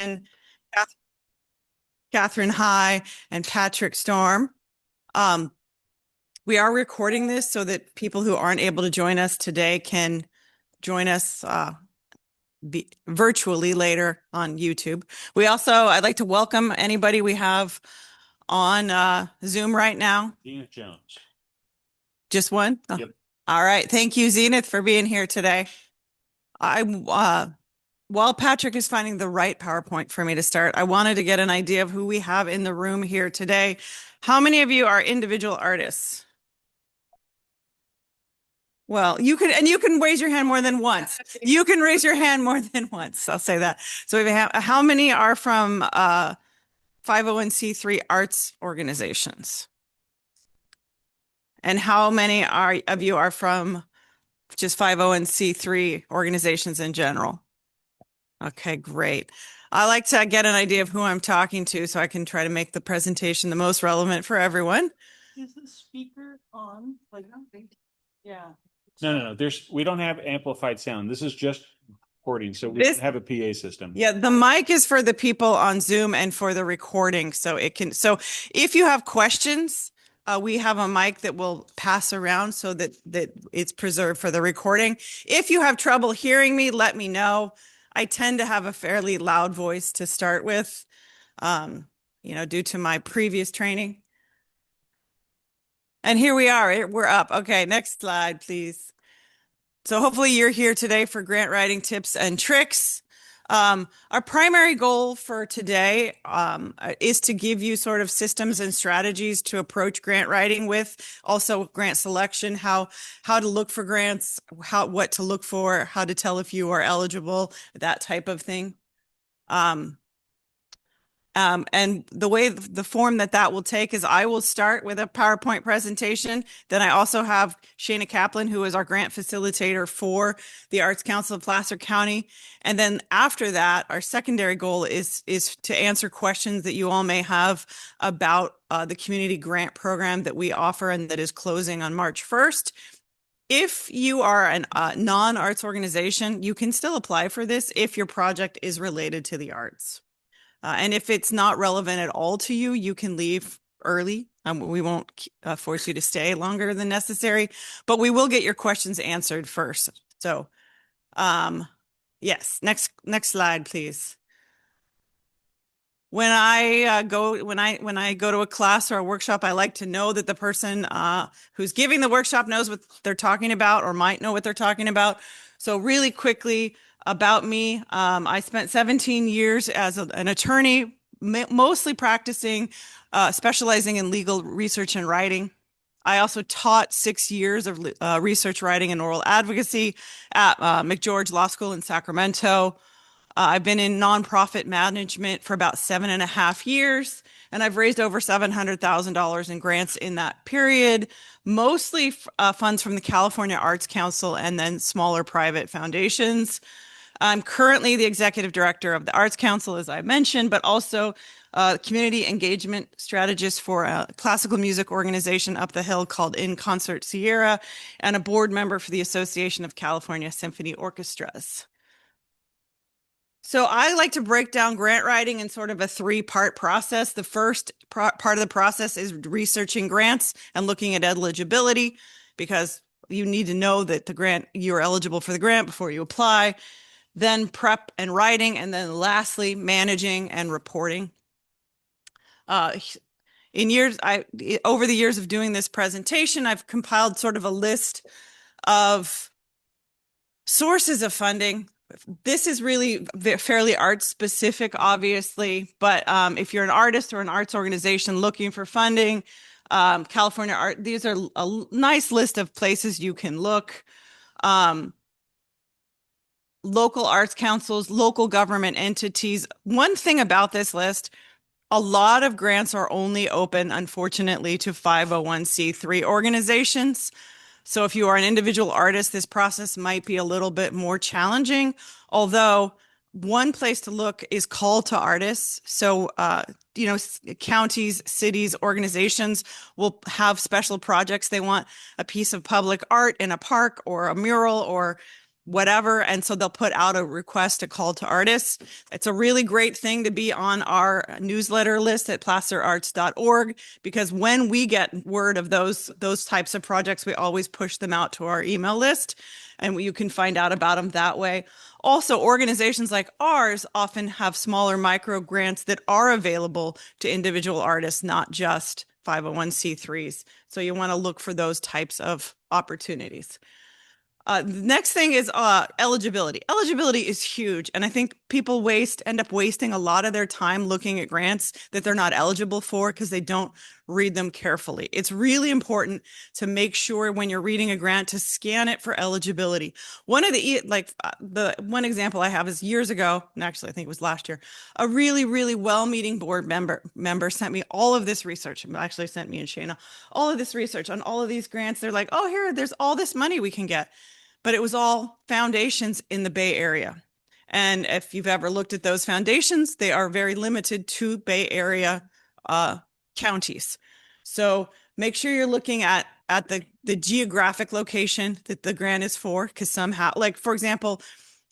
Anderson, Catherine High, and Patrick Storm. We are recording this so that people who aren't able to join us today can join us virtually later on YouTube. I'd like to welcome anybody we have on Zoom right now. Zenith Jones. Just one? Oh. Yep. All right. Thank you, Zenith, for being here today. While Patrick is finding the right PowerPoint for me to start, I wanted to get an idea of who we have in the room here today. How many of you are individual artists? Well, you can raise your hand more than once. You can raise your hand more than once. I'll say that. So we have, how many are from 501c3 arts organizations? And how many of you are from just 501c3 organizations in general? Okay, great. I like to get an idea of who I'm talking to so I can try to make the presentation the most relevant for everyone. Is the speaker on? Like, I don't think. Yeah. No. We don't have amplified sound. This is just recording, so we don't have a PA system. Yeah, the mic is for the people on Zoom and for the recording, so if you have questions, we have a mic that will pass around so that it's preserved for the recording. If you have trouble hearing me, let me know. I tend to have a fairly loud voice to start with, due to my previous training. And here we are, we're up. Okay, next slide, please. So hopefully you're here today for grant writing tips and tricks. Our primary goal for today is to give you sort of systems and strategies to approach grant writing with, also grant selection, how to look for grants, what to look for, how to tell if you are eligible, that type of thing. And the form that will take is I will start with a PowerPoint presentation. Then I also have Shana Kaplan, who is our grant facilitator for the Arts Council of Placer County. And then after that, our secondary goal is to answer questions that you all may have about the community grant program that we offer and that is closing on March 1st. If you are a non-arts organization, you can still apply for this if your project is related to the arts. And if it's not relevant at all to you, you can leave early. We won't force you to stay longer than necessary, but we will get your questions answered first. So, yes, next slide, please. When I go to a class or a workshop, I like to know that the person who's giving the workshop knows what they're talking about or might know what they're talking about. So really quickly, about me, I spent 17 years as an attorney, mostly practicing, specializing in legal research and writing. I also taught 6 years of research writing and oral advocacy at McGeorge Law School in Sacramento. I've been in nonprofit management for about 7.5 years, and I've raised over $700,000 in grants in that period, mostly funds from the California Arts Council and then smaller private foundations. I'm currently the executive director of the Arts Council, as I mentioned, but also community engagement strategist for a classical music organization up the hill called In Concert Sierra, and a board member for the Association of California Symphony Orchestras. So I like to break down grant writing in sort of a 3-part process. The first part of the process is researching grants and looking at eligibility, because you need to know that you're eligible for the grant before you apply. Then prep and writing, and then lastly, managing and reporting. Over the years of doing this presentation, I've compiled sort of a list of sources of funding. This is really fairly arts specific, obviously, but if you're an artist or an arts organization looking for funding, California Art, these are a nice list of places you can look. Local arts councils, local government entities. One thing about this list, a lot of grants are only open, unfortunately, to 501c3 organizations. So if you are an individual artist, this process might be a little bit more challenging, although one place to look is call to artists. So, counties, cities, organizations will have special projects. They want a piece of public art in a park or a mural or whatever. And so they'll put out a request, a call to artists. It's a really great thing to be on our newsletter list at placerarts.org, because when we get word of those types of projects, we always push them out to our email list, and you can find out about them that way. Also, organizations like ours often have smaller micro grants that are available to individual artists, not just 501c3s. So you want to look for those types of opportunities. The next thing is eligibility. Eligibility is huge. And I think people end up wasting a lot of their time looking at grants that they're not eligible for because they don't read them carefully. It's really important to make sure when you're reading a grant to scan it for eligibility. One of the one example I have is years ago, and actually I think it was last year, a really, really well-meaning board member sent me all of this research. Actually sent me and Shayna all of this research on all of these grants. They're like, oh, there's all this money we can get. But it was all foundations in the Bay Area. And if you've ever looked at those foundations, they are very limited to Bay Area counties. So make sure you're looking at the geographic location that the grant is for, because somehow, like for example,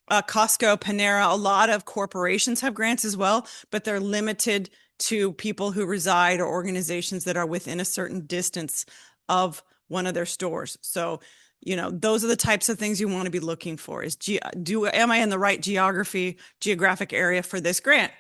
Costco, Panera, a lot of corporations have grants as well, but they're limited to people who reside or organizations that are within a certain distance of one of their stores. So those are the types of things you want to be looking for is, am I in the right geographic area for this grant?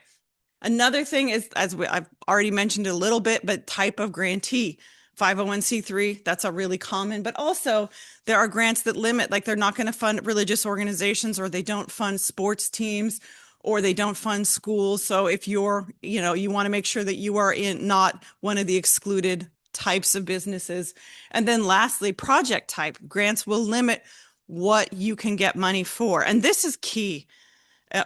Another thing is, I've already mentioned a little bit, but type of grantee. 501c3, that's a really common, but also there are grants that limit, like they're not going to fund religious organizations, or they don't fund sports teams, or they don't fund schools. So if you want to make sure that you are not one of the excluded types of businesses. And then lastly, project type. Grants will limit what you can get money for. And this is key.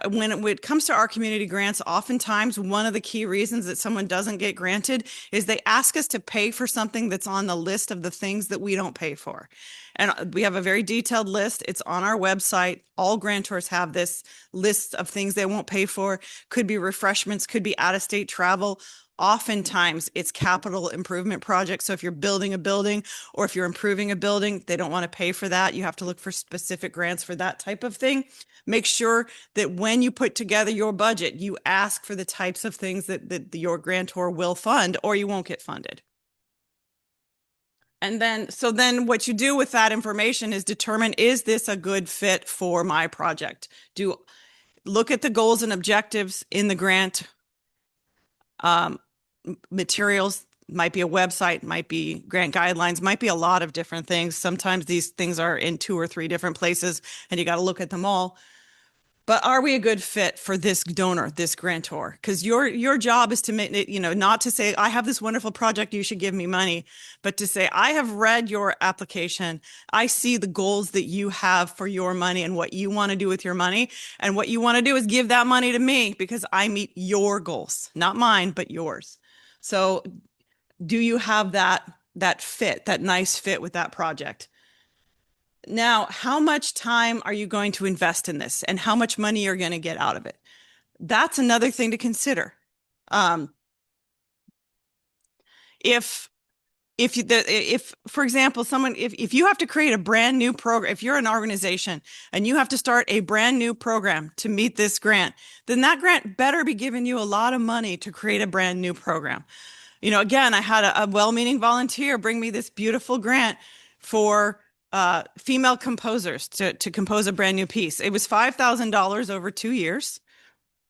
When it comes to our community grants, oftentimes one of the key reasons that someone doesn't get granted is they ask us to pay for something that's on the list of the things that we don't pay for. And we have a very detailed list. It's on our website. All grantors have this list of things they won't pay for. Could be refreshments, could be out-of-state travel. Oftentimes it's capital improvement projects. So if you're building a building or if you're improving a building, they don't want to pay for that. You have to look for specific grants for that type of thing. Make sure that when you put together your budget, you ask for the types of things that your grantor will fund, or you won't get funded. And then what you do with that information is determine, is this a good fit for my project? Look at the goals and objectives in the grant. Materials might be a website, might be grant guidelines, might be a lot of different things. Sometimes these things are in 2 or 3 different places and you got to look at them all. But are we a good fit for this donor, this grantor? Because your job is to make it, not to say, I have this wonderful project, you should give me money, but to say, I have read your application. I see the goals that you have for your money and what you want to do with your money. And what you want to do is give that money to me because I meet your goals, not mine, but yours. So do you have that fit, that nice fit with that project? Now, how much time are you going to invest in this, and how much money you're going to get out of it? That's another thing to consider. If for example, if you have to create a brand new program, if you're an organization and you have to start a brand new program to meet this grant, then that grant better be giving you a lot of money to create a brand new program. Again, I had a well-meaning volunteer bring me this beautiful grant for female composers to compose a brand new piece. It was $5,000 over 2 years.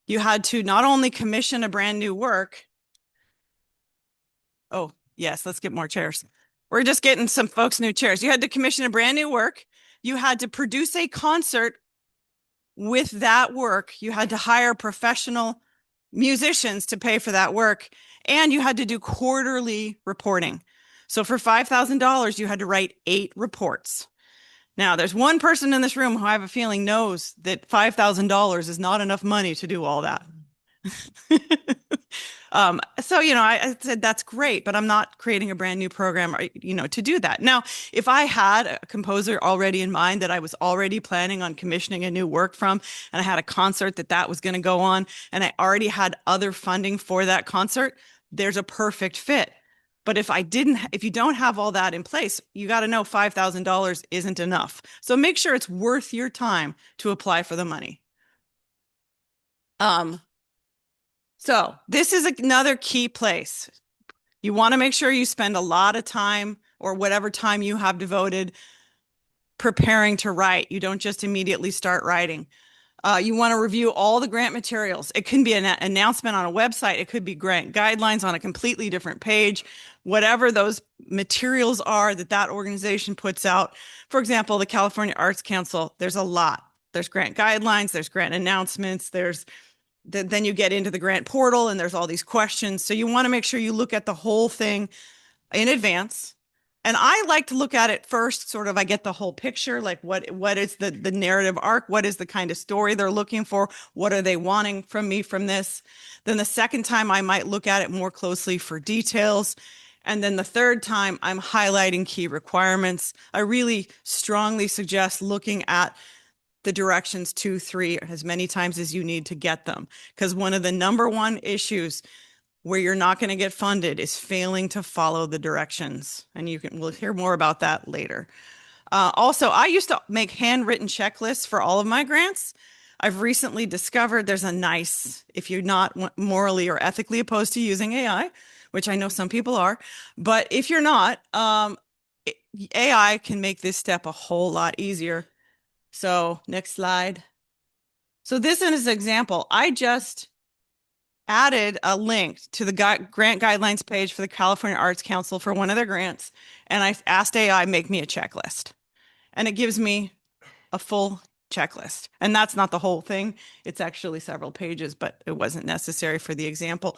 You had to not only commission a brand new work. Oh, yes, let's get more chairs. We're just getting some folks new chairs. You had to commission a brand new work. You had to produce a concert with that work. You had to hire professional musicians to pay for that work. And you had to do quarterly reporting. So for $5,000, you had to write 8 reports. Now, there's one person in this room who I have a feeling knows that $5,000 is not enough money to do all that. So, I said, that's great, but I'm not creating a brand new program, to do that. Now, if I had a composer already in mind that I was already planning on commissioning a new work from, and I had a concert that was going to go on, and I already had other funding for that concert, there's a perfect fit. But if you don't have all that in place, you got to know $5,000 isn't enough. So make sure it's worth your time to apply for the money. So this is another key place. You want to make sure you spend a lot of time, or whatever time you have devoted, preparing to write. You don't just immediately start writing. You want to review all the grant materials. It can be an announcement on a website. It could be grant guidelines on a completely different page. Whatever those materials are that organization puts out. For example, the California Arts Council, there's a lot. There's grant guidelines, there's grant announcements, then you get into the grant portal and there's all these questions. So you want to make sure you look at the whole thing in advance. And I like to look at it first, sort of, I get the whole picture, like what is the narrative arc? What is the kind of story they're looking for? What are they wanting from me from this? Then the second time I might look at it more closely for details. And then the third time I'm highlighting key requirements. I really strongly suggest looking at the directions 2, 3, as many times as you need to get them. Because one of the number one issues where you're not going to get funded is failing to follow the directions. And we'll hear more about that later. Also, I used to make handwritten checklists for all of my grants. I've recently discovered there's a nice, if you're not morally or ethically opposed to using AI, which I know some people are, but if you're not, AI can make this step a whole lot easier. So next slide. So this is an example. I just added a link to the grant guidelines page for the California Arts Council for one of their grants. And I asked AI, make me a checklist. And it gives me a full checklist. And that's not the whole thing. It's actually several pages, but it wasn't necessary for the example.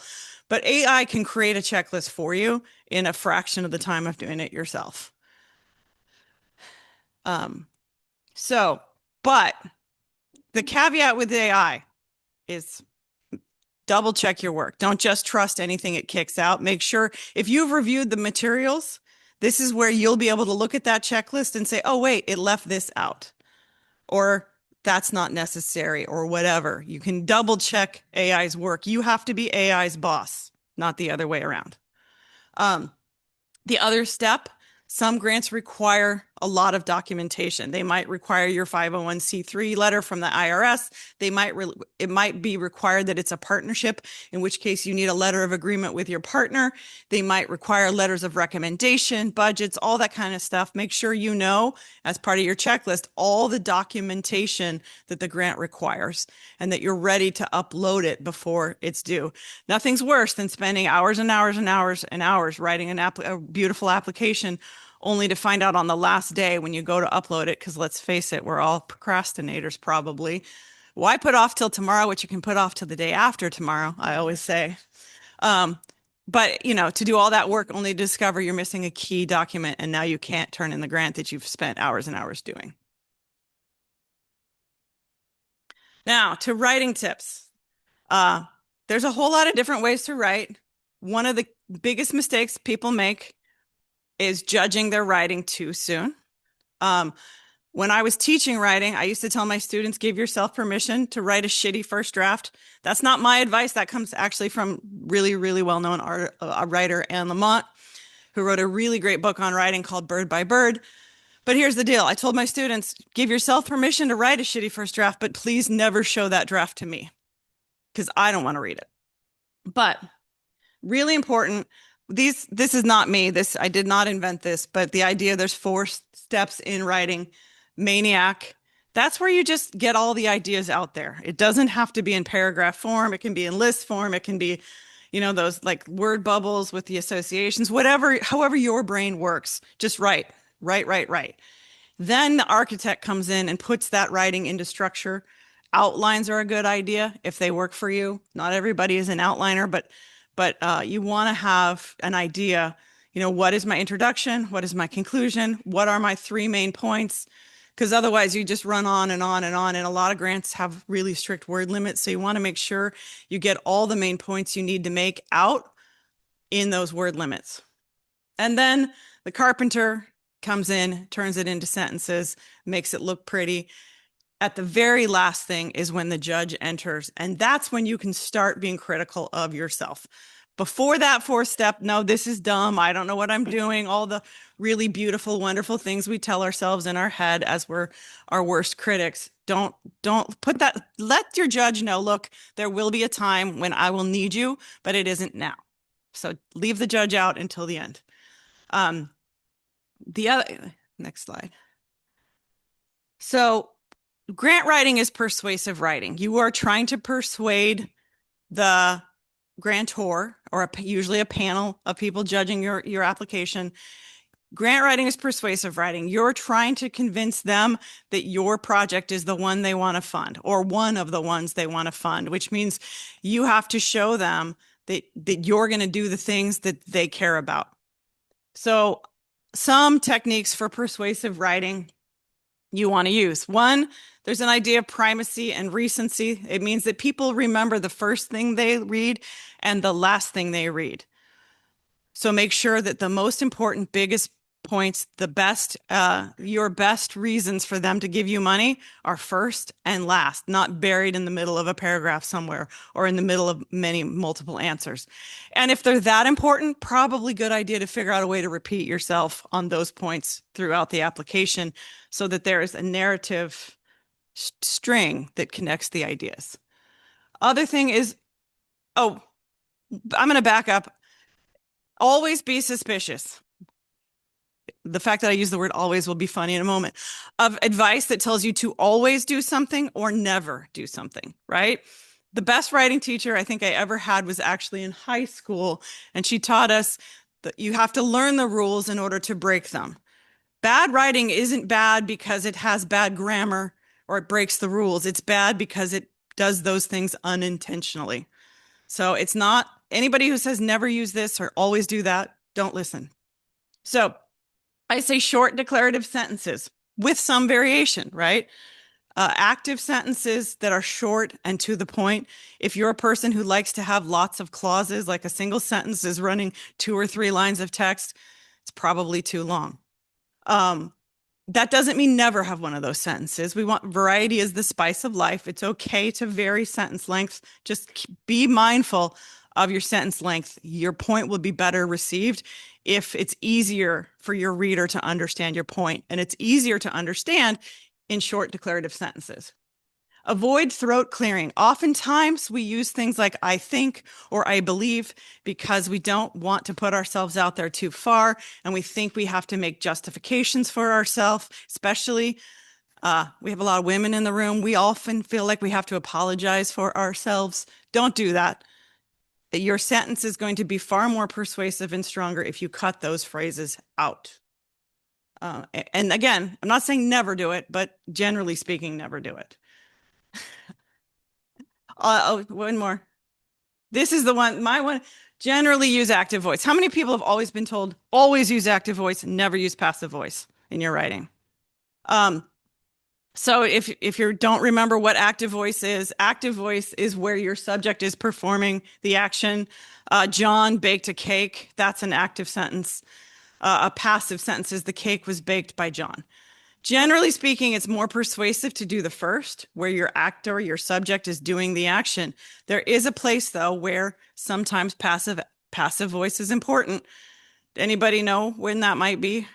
But AI can create a checklist for you in a fraction of the time of doing it yourself. But the caveat with AI is double check your work. Don't just trust anything it kicks out. Make sure if you've reviewed the materials, this is where you'll be able to look at that checklist and say, oh, wait, it left this out, or that's not necessary, or whatever. You can double check AI's work. You have to be AI's boss, not the other way around. The other step, some grants require a lot of documentation. They might require your 501c3 letter from the IRS. It might be required that it's a partnership, in which case you need a letter of agreement with your partner. They might require letters of recommendation, budgets, all that kind of stuff. Make sure you know, as part of your checklist, all the documentation that the grant requires, and that you're ready to upload it before it's due. Nothing's worse than spending hours and hours and hours and hours writing a beautiful application, only to find out on the last day when you go to upload it, because let's face it, we're all procrastinators probably. Why put off till tomorrow what you can put off till the day after tomorrow, I always say. But, to do all that work only to discover you're missing a key document, and now you can't turn in the grant that you've spent hours and hours doing. Now, to writing tips. There's a whole lot of different ways to write. One of the biggest mistakes people make is judging their writing too soon. When I was teaching writing, I used to tell my students, give yourself permission to write a shitty first draft. That's not my advice. That comes actually from really, really well-known writer, Anne Lamott, who wrote a really great book on writing called Bird by Bird. But here's the deal. I told my students, give yourself permission to write a shitty first draft, but please never show that draft to me, because I don't want to read it. But really important, this is not me. I did not invent this, but the idea there's 4 steps in writing. Maniac. That's where you just get all the ideas out there. It doesn't have to be in paragraph form. It can be in list form. It can be, those like word bubbles with the associations, however your brain works. Just write. Then the architect comes in and puts that writing into structure. Outlines are a good idea if they work for you. Not everybody is an outliner, but you want to have an idea, what is my introduction? What is my conclusion? What are my 3 main points? Because otherwise you just run on and on and on. And a lot of grants have really strict word limits. So you want to make sure you get all the main points you need to make out in those word limits. And then the carpenter comes in, turns it into sentences, makes it look pretty. At the very last thing is when the judge enters. And that's when you can start being critical of yourself. Before that fourth step, no, this is dumb. I don't know what I'm doing. All the really beautiful, wonderful things we tell ourselves in our head as we're our worst critics. Don't put that, let your judge know, look, there will be a time when I will need you, but it isn't now. So leave the judge out until the end. The other, next slide. So grant writing is persuasive writing. You are trying to persuade the grantor or usually a panel of people judging your application. Grant writing is persuasive writing. You're trying to convince them that your project is the one they want to fund or one of the ones they want to fund, which means you have to show them that you're going to do the things that they care about. So some techniques for persuasive writing you want to use. One, there's an idea of primacy and recency. It means that people remember the first thing they read and the last thing they read. So make sure that the most important, biggest points, the best, your best reasons for them to give you money are first and last, not buried in the middle of a paragraph somewhere or in the middle of multiple answers. And if they're that important, probably good idea to figure out a way to repeat yourself on those points throughout the application so that there is a narrative string that connects the ideas. Other thing is, I'm going to back up. Always be suspicious. The fact that I use the word always will be funny in a moment. Of advice that tells you to always do something or never do something, right? The best writing teacher I think I ever had was actually in high school, and she taught us that you have to learn the rules in order to break them. Bad writing isn't bad because it has bad grammar or it breaks the rules. It's bad because it does those things unintentionally. So it's not anybody who says never use this or always do that, don't listen. So I say short declarative sentences with some variation, right? Active sentences that are short and to the point. If you're a person who likes to have lots of clauses, like a single sentence is running 2 or 3 lines of text, it's probably too long. That doesn't mean never have one of those sentences. We want variety is the spice of life. It's okay to vary sentence length. Just be mindful of your sentence length. Your point will be better received if it's easier for your reader to understand your point, and it's easier to understand in short declarative sentences. Avoid throat clearing. Oftentimes we use things like I think or I believe because we don't want to put ourselves out there too far, and we think we have to make justifications for ourselves, especially we have a lot of women in the room. We often feel like we have to apologize for ourselves. Don't do that. Your sentence is going to be far more persuasive and stronger if you cut those phrases out. And again, I'm not saying never do it, but generally speaking, never do it. One more. This is the one, my one. Generally use active voice. How many people have always been told, always use active voice, never use passive voice in your writing? So if you don't remember what active voice is where your subject is performing the action. John baked a cake. That's an active sentence. A passive sentence is the cake was baked by John. Generally speaking, it's more persuasive to do the first, where your actor, your subject is doing the action. There is a place, though, where sometimes passive voice is important. Anybody know when that might be?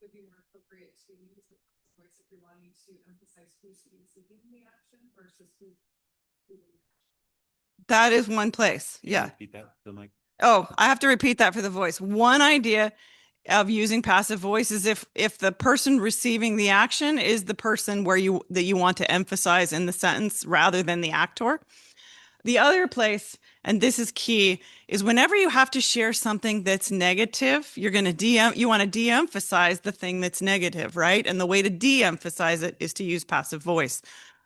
Would be more appropriate to use the voice if you're wanting to emphasize who's seeking the action versus who. That is one place. Yeah. Repeat that. Oh, I have to repeat that for the voice. One idea of using passive voice is if the person receiving the action is the person that you want to emphasize in the sentence rather than the actor. The other place, and this is key, is whenever you have to share something that's negative, you want to de-emphasize the thing that's negative, right? And the way to de-emphasize it is to use passive voice.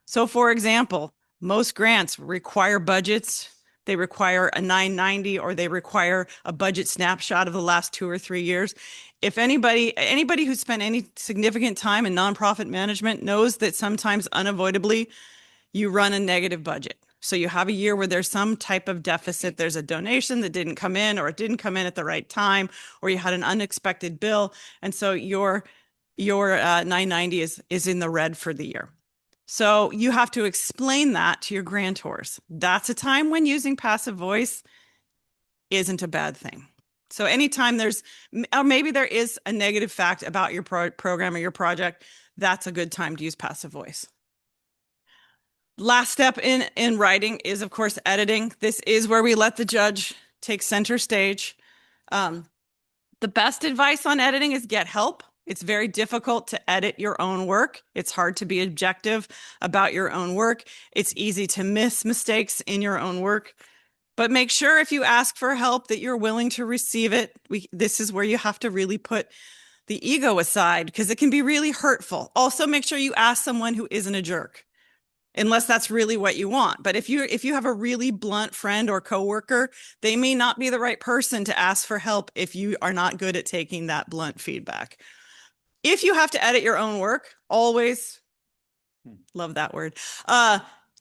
So for example, most grants require budgets. They require a 990 or they require a budget snapshot of the last 2 or 3 years. If anybody who's spent any significant time in nonprofit management knows that sometimes unavoidably you run a negative budget. So you have a year where there's some type of deficit. There's a donation that didn't come in, or it didn't come in at the right time, or you had an unexpected bill. And so your your 990 is in the red for the year. So you have to explain that to your grantors. That's a time when using passive voice isn't a bad thing. So anytime there's, or maybe there is a negative fact about your program or your project, that's a good time to use passive voice. Last step in writing is, of course, editing. This is where we let the judge take center stage. The best advice on editing is get help. It's very difficult to edit your own work. It's hard to be objective about your own work. It's easy to miss mistakes in your own work. But make sure if you ask for help that you're willing to receive it. This is where you have to really put the ego aside because it can be really hurtful. Also, make sure you ask someone who isn't a jerk, unless that's really what you want. But if you have a really blunt friend or coworker, they may not be the right person to ask for help if you are not good at taking that blunt feedback. If you have to edit your own work, always love that word.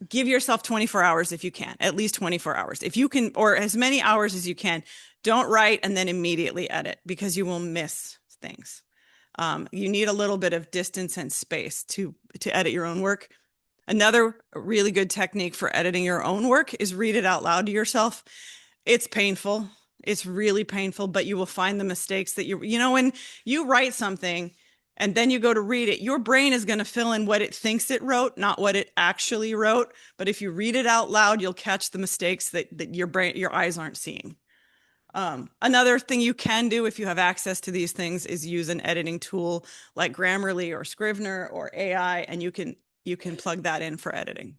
Give yourself 24 hours if you can, at least 24 hours. If you can, or as many hours as you can, don't write and then immediately edit because you will miss things. You need a little bit of distance and space to edit your own work. Another really good technique for editing your own work is read it out loud to yourself. It's painful. It's really painful, but you will find the mistakes that when you write something and then you go to read it, your brain is going to fill in what it thinks it wrote, not what it actually wrote. But if you read it out loud, you'll catch the mistakes that your eyes aren't seeing. Another thing you can do if you have access to these things is use an editing tool like Grammarly or Scrivener or AI, and you can plug that in for editing.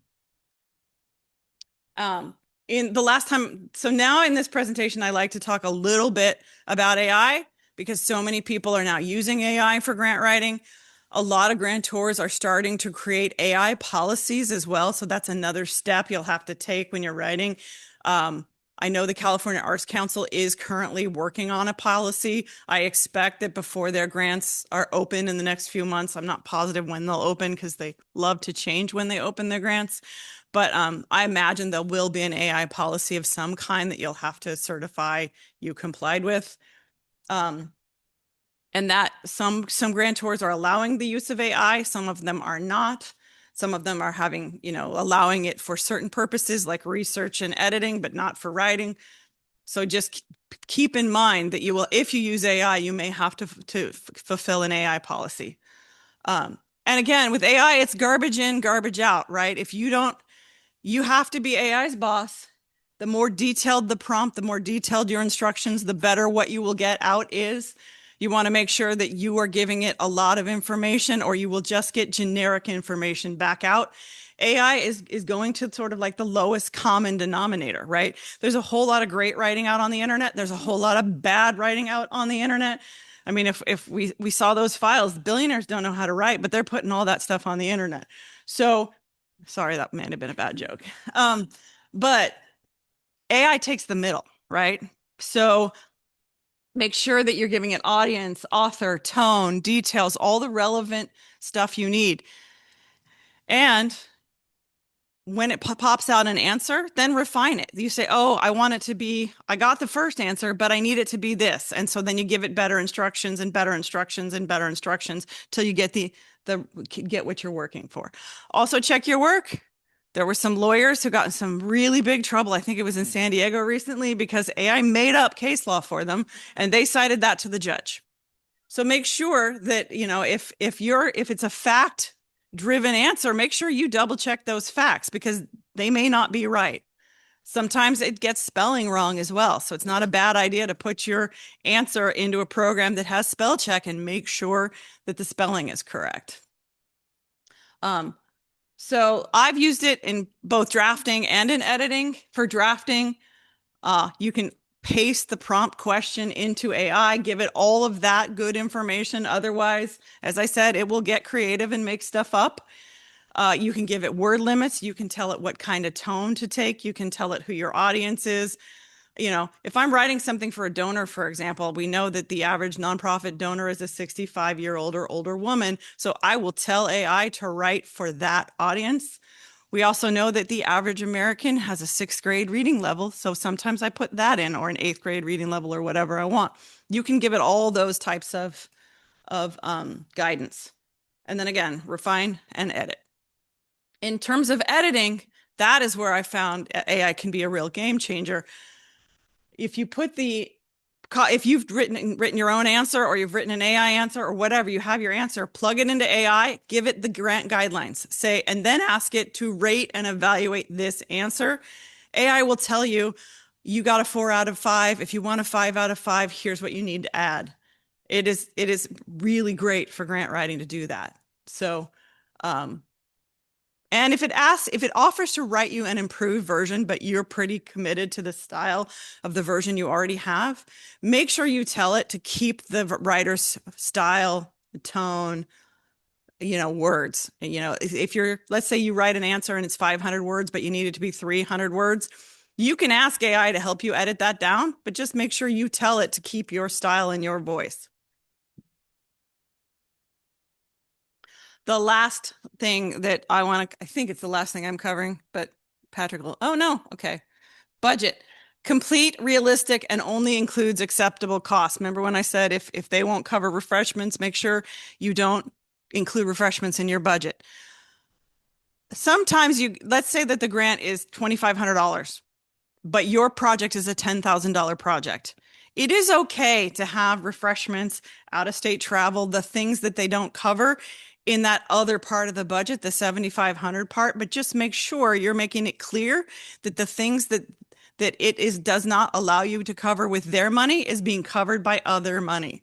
In the last time, so now in this presentation, I like to talk a little bit about AI because so many people are now using AI for grant writing. A lot of grantors are starting to create AI policies as well. So that's another step you'll have to take when you're writing. I know the California Arts Council is currently working on a policy. I expect that before their grants are open in the next few months, I'm not positive when they'll open because they love to change when they open their grants. But I imagine there will be an AI policy of some kind that you'll have to certify you complied with. And that some grantors are allowing the use of AI, some of them are not. Some of them are allowing it for certain purposes like research and editing, but not for writing. So just keep in mind that if you use AI, you may have to fulfill an AI policy. And again, with AI, it's garbage in, garbage out, right? You have to be AI's boss. The more detailed the prompt, the more detailed your instructions, the better what you will get out is. You want to make sure that you are giving it a lot of information or you will just get generic information back out. AI is going to sort of like the lowest common denominator, right? There's a whole lot of great writing out on the internet. There's a whole lot of bad writing out on the internet. I mean, if we saw those files, billionaires don't know how to write, but they're putting all that stuff on the internet. So, sorry, that may have been a bad joke. But AI takes the middle, right? So make sure that you're giving it audience, author, tone, details, all the relevant stuff you need. And when it pops out an answer, then refine it. You say, oh, I got the first answer, but I need it to be this. And so then you give it better instructions and better instructions and better instructions till you get get what you're working for. Also check your work. There were some lawyers who got in some really big trouble. I think it was in San Diego recently because AI made up case law for them and they cited that to the judge. So make sure that, if it's a fact driven answer, make sure you double check those facts because they may not be right. Sometimes it gets spelling wrong as well. So it's not a bad idea to put your answer into a program that has spell check and make sure that the spelling is correct. So I've used it in both drafting and in editing. For drafting, you can paste the prompt question into AI, give it all of that good information. Otherwise, as I said, it will get creative and make stuff up. You can give it word limits. You can tell it what kind of tone to take. You can tell it who your audience is. If I'm writing something for a donor, for example, we know that the average nonprofit donor is a 65-year-old or older woman. So I will tell AI to write for that audience. We also know that the average American has a 6th grade reading level. So sometimes I put that in or an 8th grade reading level or whatever I want. You can give it all those types of guidance. And then again, refine and edit. In terms of editing, that is where I found AI can be a real game changer. If you put if you've written your own answer, or you've written an AI answer, or whatever, you have your answer, plug it into AI, give it the grant guidelines, say, and then ask it to rate and evaluate this answer. AI will tell you, you got a 4 out of 5. If you want a 5 out of 5, here's what you need to add. It is really great for grant writing to do that. So, and if it offers to write you an improved version, but you're pretty committed to the style of the version you already have, make sure you tell it to keep the writer's style, tone, words. If let's say you write an answer and it's 500 words, but you need it to be 300 words, you can ask AI to help you edit that down, but just make sure you tell it to keep your style and your voice. The last thing that I think it's the last thing I'm covering, but Patrick will, oh no, okay. Budget. Complete, realistic, and only includes acceptable costs. Remember when I said if they won't cover refreshments, make sure you don't include refreshments in your budget. Sometimes let's say that the grant is $2,500, but your project is a $10,000 project. It is okay to have refreshments, out-of-state travel, the things that they don't cover in that other part of the budget, the 7,500 part, but just make sure you're making it clear that the things that does not allow you to cover with their money is being covered by other money,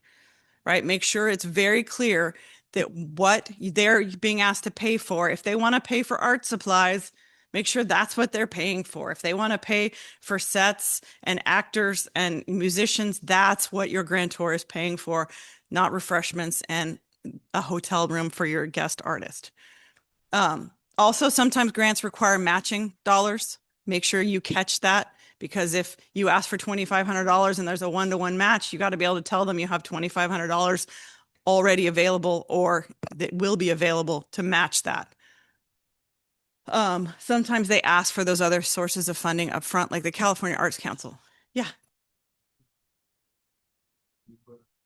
right? Make sure it's very clear that what they're being asked to pay for. If they want to pay for art supplies, make sure that's what they're paying for. If they want to pay for sets and actors and musicians, that's what your grantor is paying for, not refreshments and a hotel room for your guest artist. Also, sometimes grants require matching dollars. Make sure you catch that, because if you ask for $2,500 and there's a 1-to-1 match, you got to be able to tell them you have $2,500 already available, or that will be available to match that. Sometimes they ask for those other sources of funding up front, like the California Arts Council. Yeah.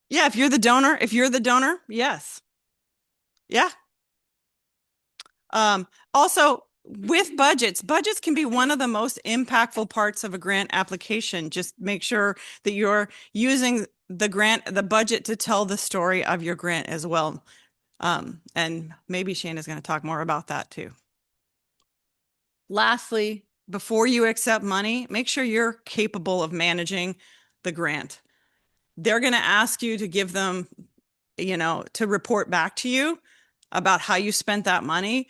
Yeah, if you're the donor, yes. Yeah. Also, with budgets can be one of the most impactful parts of a grant application. Just make sure that you're using the budget to tell the story of your grant as well. And maybe Shane is going to talk more about that too. Lastly, before you accept money, make sure you're capable of managing the grant. They're going to ask you to give them, to report back to you about how you spent that money.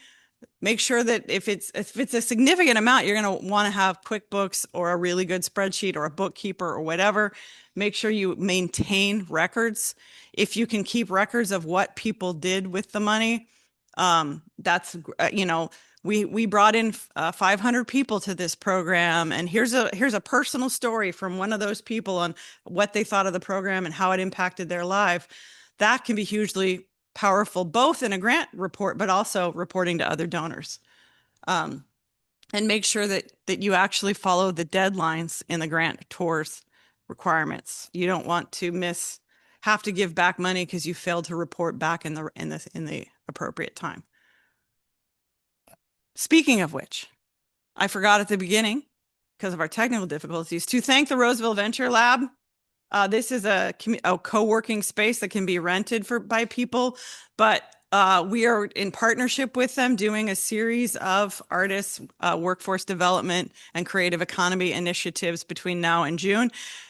Make sure that if it's a significant amount, you're going to want to have QuickBooks or a really good spreadsheet or a bookkeeper or whatever. Make sure you maintain records. If you can keep records of what people did with the money, that's, we brought in 500 people to this program, and here's a personal story from one of those people on what they thought of the program and how it impacted their life. That can be hugely powerful, both in a grant report, but also reporting to other donors. And make sure that you actually follow the deadlines in the grantor's requirements. You don't want to have to give back money because you failed to report back in the appropriate time. Speaking of which, I forgot at the beginning, because of our technical difficulties, to thank the Roseville Venture Lab. This is a co-working space that can be rented by people, but we are in partnership with them doing a series of artists, workforce development, and creative economy initiatives between now and June.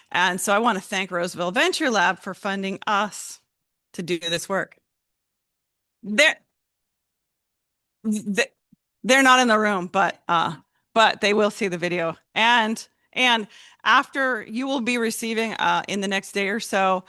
And so I want to thank Roseville Venture Lab for funding us to do this work. They're not in the room, but they will see the video. And after, you will be receiving in the next day or so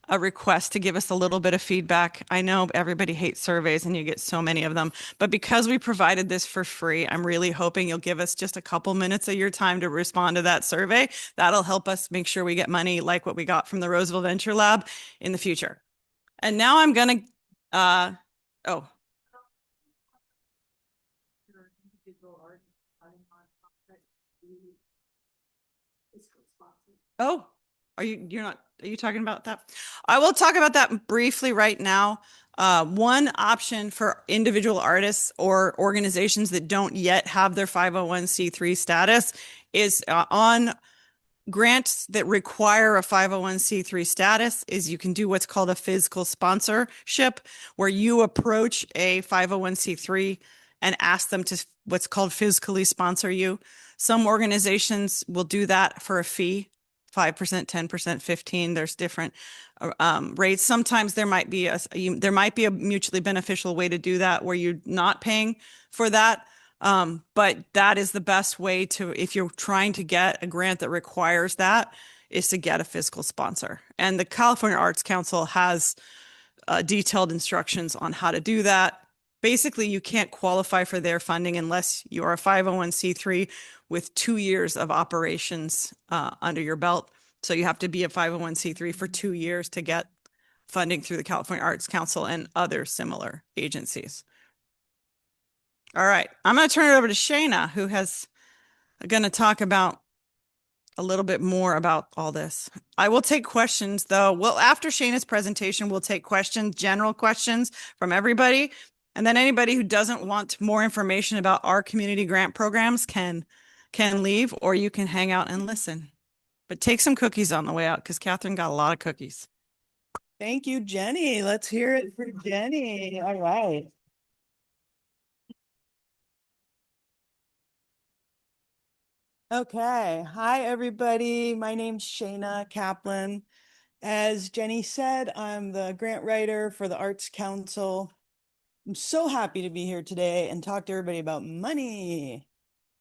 a request to give us a little bit of feedback. I know everybody hates surveys and you get so many of them, but because we provided this for free, I'm really hoping you'll give us just a couple minutes of your time to respond to that survey. That'll help us make sure we get money like what we got from the Roseville Venture Lab in the future. And now I'm going to, Oh, Are you talking about that? I will talk about that briefly right now. One option for individual artists or organizations that don't yet have their 501c3 status is on grants that require a 501c3 status is you can do what's called a physical sponsorship, where you approach a 501c3 and ask them to what's called physically sponsor you. Some organizations will do that for a fee, 5%, 10%, 15. There's different rates. Sometimes there might be a mutually beneficial way to do that where you're not paying for that. But that is the best way to, if you're trying to get a grant that requires that, is to get a fiscal sponsor. And the California Arts Council has detailed instructions on how to do that. Basically, you can't qualify for their funding unless you're a 501c3 with 2 years of operations under your belt. So you have to be a 501c3 for 2 years to get funding through the California Arts Council and other similar agencies. All right, I'm going to turn it over to Shayna, who is going to talk about a little bit more about all this. I will take questions though. Well, after Shayna's presentation, we'll take questions, general questions from everybody. And then anybody who doesn't want more information about our community grant programs can leave, or you can hang out and listen. But take some cookies on the way out because Catherine got a lot of cookies. Thank you, Jenny. Let's hear it for Jenny. All right. Okay. Hi, everybody. My name's Shayna Kaplan. As Jenny said, I'm the grant writer for the Arts Council. I'm so happy to be here today and talk to everybody about money.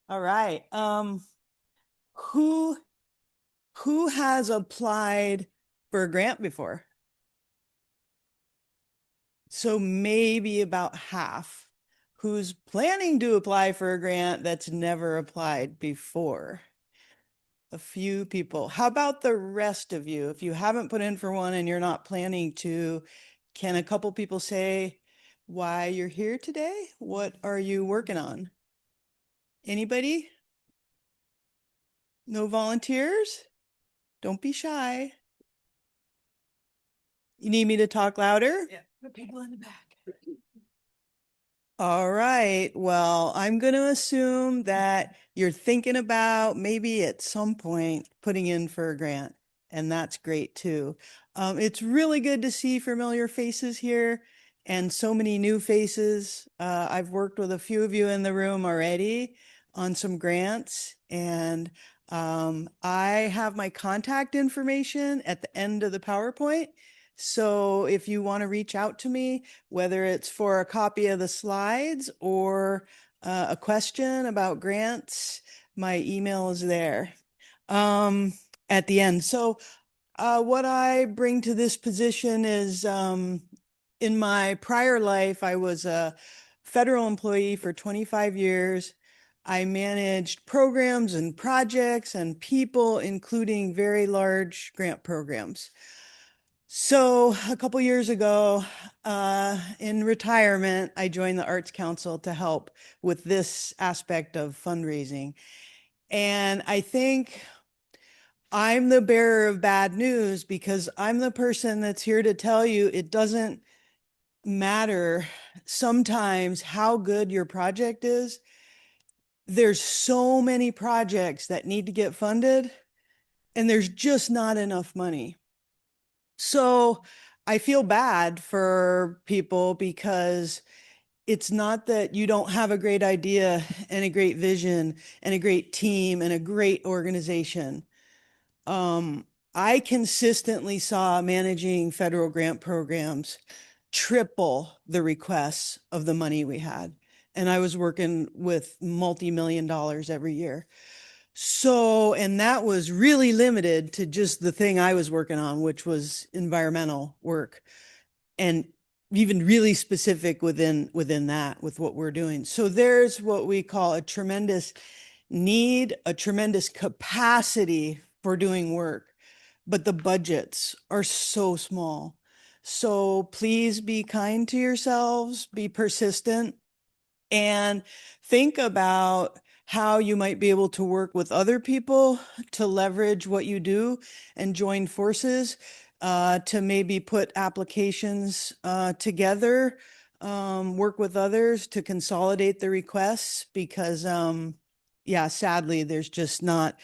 All right. Who has applied for a grant before? So maybe about half. Who's planning to apply for a grant that's never applied before? A few people. How about the rest of you? If you haven't put in for one and you're not planning to, can a couple people say why you're here today? What are you working on? Anybody? No volunteers? Don't be shy. You need me to talk louder? Yeah, put people in the back. All right. Well, I'm going to assume that you're thinking about maybe at some point putting in for a grant, and that's great too. It's really good to see familiar faces here and so many new faces. I've worked with a few of you in the room already on some grants, and I have my contact information at the end of the PowerPoint. So if you want to reach out to me, whether it's for a copy of the slides or a question about grants, my email is there at the end. So what I bring to this position is in my prior life, I was a federal employee for 25 years. I managed programs and projects and people, including very large grant programs. So a couple years ago, in retirement, I joined the Arts Council to help with this aspect of fundraising. And I think I'm the bearer of bad news because I'm the person that's here to tell you it doesn't matter sometimes how good your project is. There's so many projects that need to get funded, and there's just not enough money. So I feel bad for people because it's not that you don't have a great idea and a great vision and a great team and a great organization. I consistently saw managing federal grant programs triple the requests of the money we had. And I was working with multi-million dollars every year. So, and that was really limited to just the thing I was working on, which was environmental work, and even really specific within that with what we're doing. So there's what we call a tremendous need, a tremendous capacity for doing work, but the budgets are so small. So please be kind to yourselves, be persistent, and think about how you might be able to work with other people to leverage what you do and join forces to maybe put applications together, work with others to consolidate the requests because, yeah, sadly, there's just not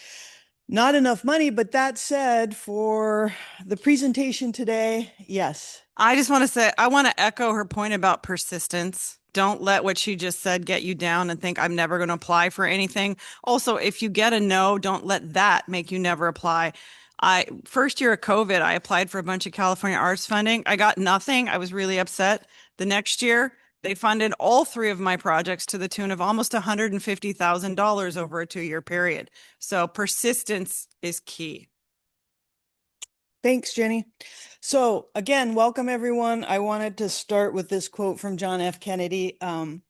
enough money. But that said, for the presentation today, yes. I just want to say, I want to echo her point about persistence. Don't let what she just said get you down and think I'm never going to apply for anything. Also, if you get a no, don't let that make you never apply. First year of COVID, I applied for a bunch of California arts funding. I got nothing. I was really upset. The next year, they funded all three of my projects to the tune of almost $150,000 over a 2-year period. So persistence is key. Thanks, Jenny. So again, welcome everyone. I wanted to start with this quote from John F. Kennedy. I'm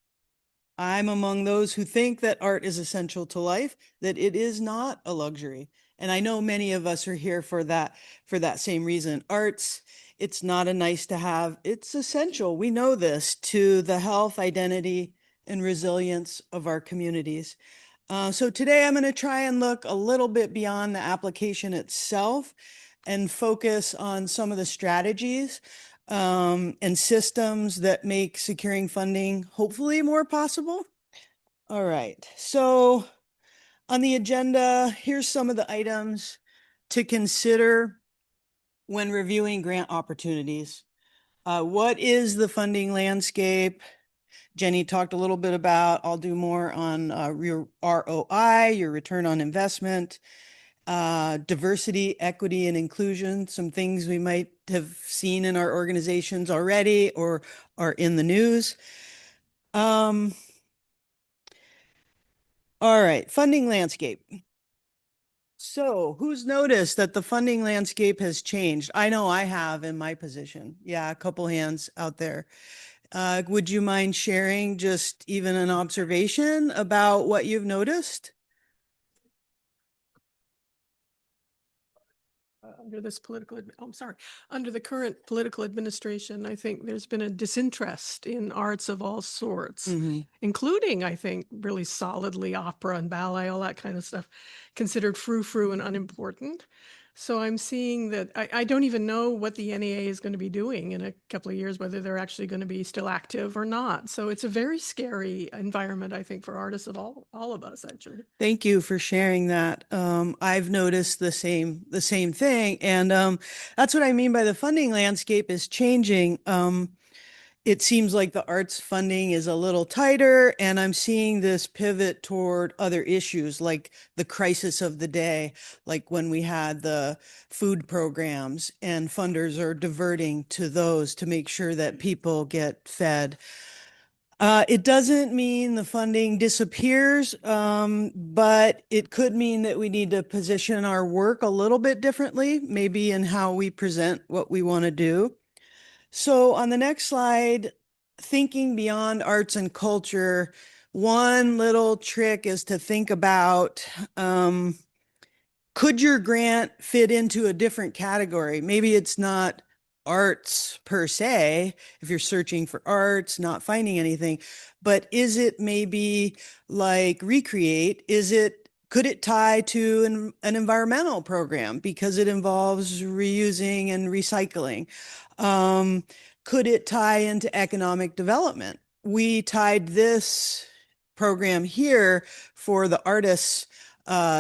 among those who think that art is essential to life, that it is not a luxury. And I know many of us are here for that same reason. Arts, it's not a nice to have, it's essential. We know this to the health, identity, and resilience of our communities. So today I'm going to try and look a little bit beyond the application itself and focus on some of the strategies and systems that make securing funding hopefully more possible. All right, so on the agenda, here's some of the items to consider when reviewing grant opportunities. What is the funding landscape? Jenny talked a little bit about, I'll do more on your ROI, your return on investment, diversity, equity, and inclusion, some things we might have seen in our organizations already or are in the news. All right, funding landscape. So who's noticed that the funding landscape has changed? I know I have in my position. Yeah, a couple hands out there. Would you mind sharing just even an observation about what you've noticed? Under this under the current political administration, I think there's been a disinterest in arts of all sorts, including, I think, really solidly opera and ballet, all that kind of stuff, considered frou-frou and unimportant. So I'm seeing that I don't even know what the NEA is going to be doing in a couple of years, whether they're actually going to be still active or not. So it's a very scary environment, I think, for artists of all of us, actually. Thank you for sharing that. I've noticed the same thing. And that's what I mean by the funding landscape is changing. It seems like the arts funding is a little tighter, and I'm seeing this pivot toward other issues like the crisis of the day, like when we had the food programs, and funders are diverting to those to make sure that people get fed. It doesn't mean the funding disappears, but it could mean that we need to position our work a little bit differently, maybe in how we present what we want to do. So on the next slide, thinking beyond arts and culture, one little trick is to think about, could your grant fit into a different category? Maybe it's not arts per se, if you're searching for arts, not finding anything, but is it maybe like Recreate? Could it tie to an environmental program because it involves reusing and recycling? Could it tie into economic development? We tied this program here for the artists'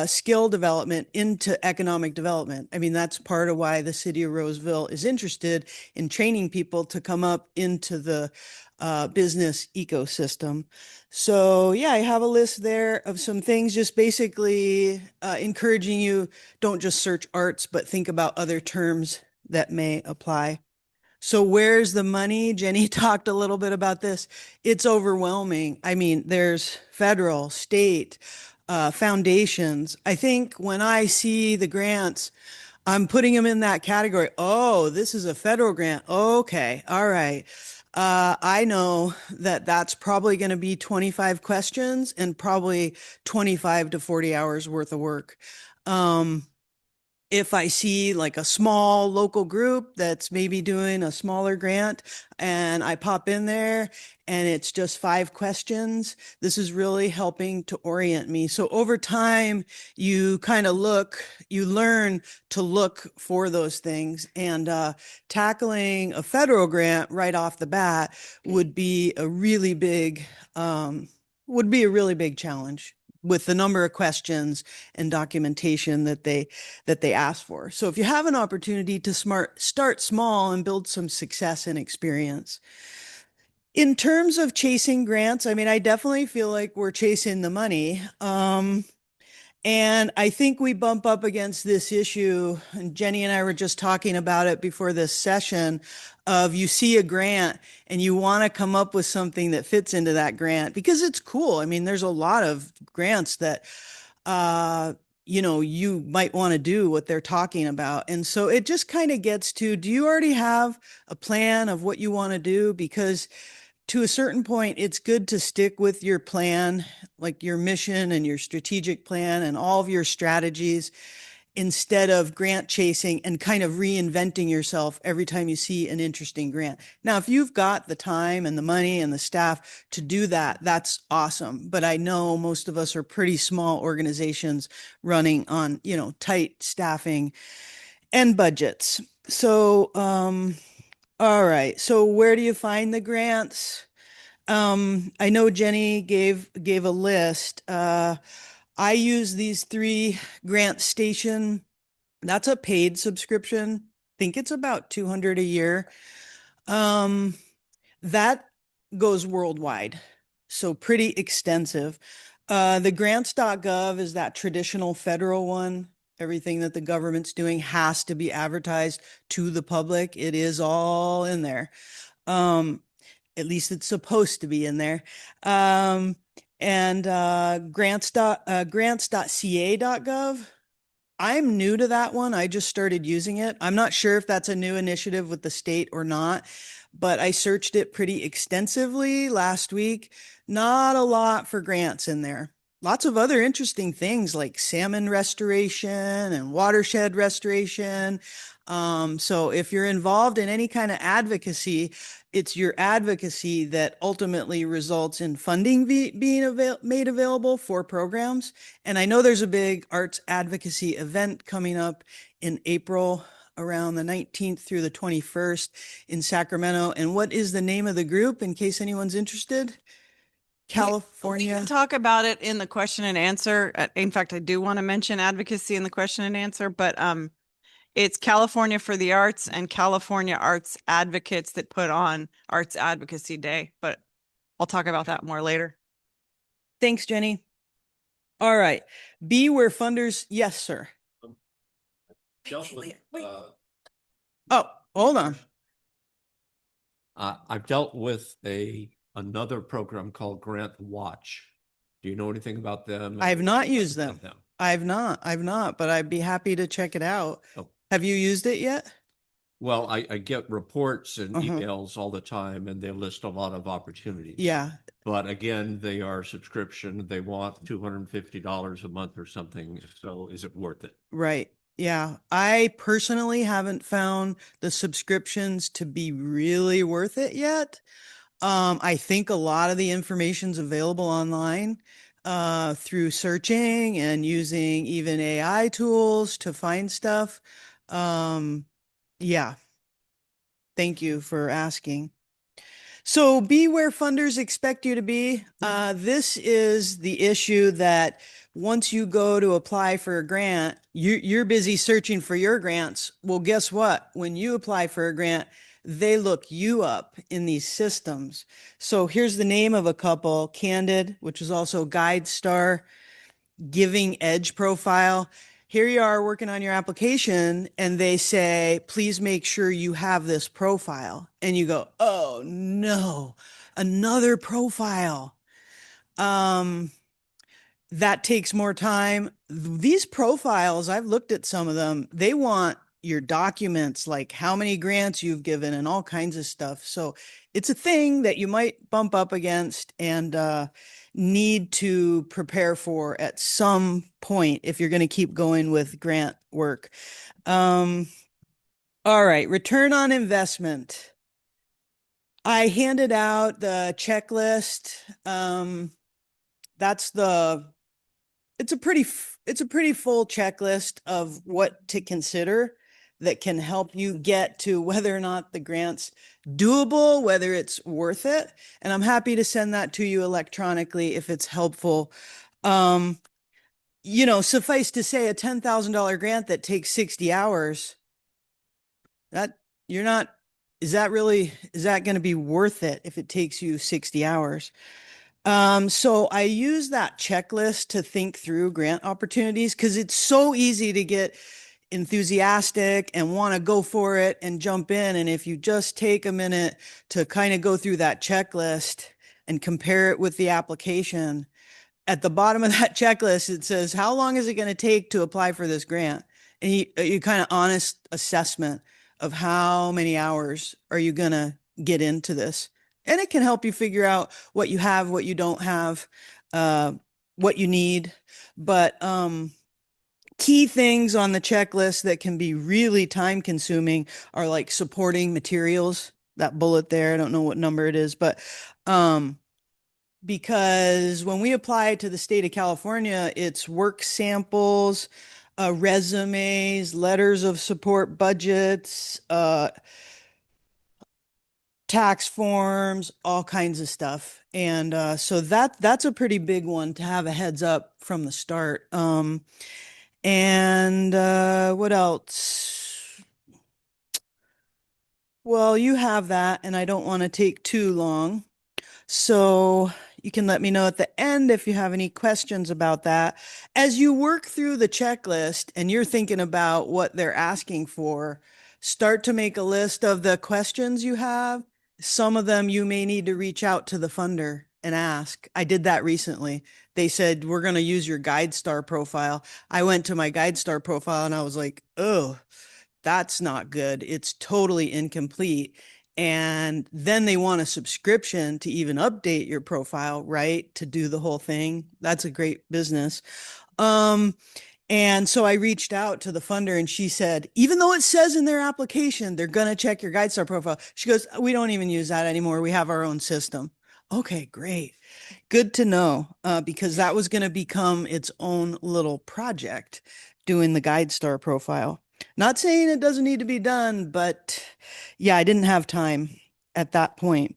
skill development into economic development. I mean, that's part of why the city of Roseville is interested in training people to come up into the business ecosystem. So yeah, I have a list there of some things, just basically encouraging you, don't just search arts, but think about other terms that may apply. So where's the money? Jenny talked a little bit about this. It's overwhelming. I mean, there's federal, state, foundations. I think when I see the grants, I'm putting them in that category. Oh, this is a federal grant. Okay. All right. I know that that's probably going to be 25 questions and probably 25 to 40 hours worth of work. if I see like a small local group that's maybe doing a smaller grant and I pop in there and it's just 5 questions, this is really helping to orient me. So over time, you kind of you learn to look for those things, and tackling a federal grant right off the bat would be a really big, challenge with the number of questions and documentation that they ask for. So if you have an opportunity to start small and build some success and experience. In terms of chasing grants, I mean, I definitely feel like we're chasing the money. And I think we bump up against this issue, and Jenny and I were just talking about it before this session, of you see a grant and you want to come up with something that fits into that grant because it's cool. I mean, there's a lot of grants that, you might want to do what they're talking about. And so it just kind of gets to, do you already have a plan of what you want to do? Because to a certain point, it's good to stick with your plan, like your mission and your strategic plan and all of your strategies, instead of grant chasing and kind of reinventing yourself every time you see an interesting grant. Now, if you've got the time and the money and the staff to do that, that's awesome. But I know most of us are pretty small organizations running on, tight staffing and budgets. So, all right. So where do you find the grants? I know Jenny gave a list. I use these 3 Grant Station. That's a paid subscription. I think it's about $200 a year. That goes worldwide, so pretty extensive. The grants.gov is that traditional federal one. Everything that the government's doing has to be advertised to the public. It is all in there. At least it's supposed to be in there. And grants.ca.gov. I'm new to that one. I just started using it. I'm not sure if that's a new initiative with the state or not, but I searched it pretty extensively last week. Not a lot for grants in there. Lots of other interesting things like salmon restoration and watershed restoration. So if you're involved in any kind of advocacy, it's your advocacy that ultimately results in funding being made available for programs. And I know there's a big arts advocacy event coming up in April, around the 19th through the 21st in Sacramento. And what is the name of the group, in case anyone's interested? California. We can talk about it in the question and answer. In fact, I do want to mention advocacy in the question and answer, but it's California for the Arts and California Arts Advocates that put on Arts Advocacy Day, but I'll talk about that more later. Thanks, Jenny. All right. Be where funders. Yes, sir. Wait. Oh, hold on. I've dealt with another program called Grant Watch. Do you know anything about them? I have not used them. I've not, but I'd be happy to check it out. Oh. Have you used it yet? Well, I get reports and emails all the time, and they list a lot of opportunities. Yeah. But again, they are subscription. They want $250 a month or something. So is it worth it? Right. Yeah. I personally haven't found the subscriptions to be really worth it yet. I think a lot of the information's available online through searching and using even AI tools to find stuff. Yeah. Thank you for asking. So be where funders expect you to be. This is the issue that once you go to apply for a grant, you're busy searching for your grants. Well, guess what? When you apply for a grant, they look you up in these systems. So here's the name of a couple: Candid, which is also GuideStar, Giving Edge Profile. Here you are working on your application and they say, please make sure you have this profile. And you go, oh no, another profile. That takes more time. These profiles, I've looked at some of them, they want your documents, like how many grants you've given and all kinds of stuff. So it's a thing that you might bump up against and need to prepare for at some point if you're going to keep going with grant work. All right, return on investment. I handed out the checklist. That's the, it's a pretty full checklist of what to consider that can help you get to whether or not the grant's doable, whether it's worth it. And I'm happy to send that to you electronically if it's helpful. Suffice to say, a $10,000 grant that takes 60 hours, that you're not, is that going to be worth it if it takes you 60 hours? So I use that checklist to think through grant opportunities because it's so easy to get enthusiastic and want to go for it and jump in. And if you just take a minute to kind of go through that checklist and compare it with the application, at the bottom of that checklist, it says, how long is it going to take to apply for this grant? And you kind of honest assessment of how many hours are you going to get into this. And it can help you figure out what you have, what you don't have, what you need. But key things on the checklist that can be really time consuming are like supporting materials, that bullet there. I don't know what number it is, but because when we apply to the state of California, it's work samples, resumes, letters of support, budgets, tax forms, all kinds of stuff. And so that's a pretty big one to have a heads up from the start. And what else? Well, you have that, and I don't want to take too long. So you can let me know at the end if you have any questions about that. As you work through the checklist and you're thinking about what they're asking for, start to make a list of the questions you have. Some of them you may need to reach out to the funder and ask. I did that recently. They said, we're going to use your GuideStar profile. I went to my GuideStar profile and I was like, oh, that's not good. It's totally incomplete. And then they want a subscription to even update your profile, right? To do the whole thing. That's a great business. And so I reached out to the funder and she said, even though it says in their application, they're going to check your GuideStar profile. She goes, we don't even use that anymore. We have our own system. Okay, great. Good to know, because that was going to become its own little project, doing the GuideStar profile. Not saying it doesn't need to be done, but yeah, I didn't have time at that point.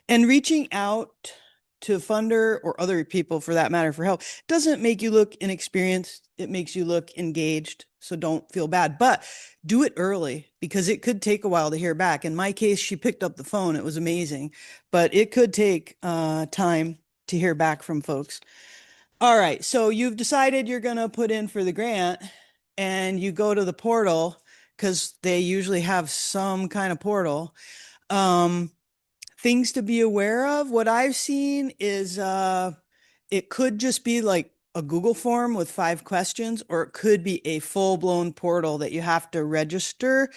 And reaching out to a funder or other people for that matter for help doesn't make you look inexperienced. It makes you look engaged. So don't feel bad, but do it early because it could take a while to hear back. In my case, she picked up the phone. It was amazing, but it could take time to hear back from folks. All right. So you've decided you're going to put in for the grant and you go to the portal because they usually have some kind of portal. Things to be aware of. What I've seen is it could just be like a Google form with 5 questions, or it could be a full-blown portal that you have to register.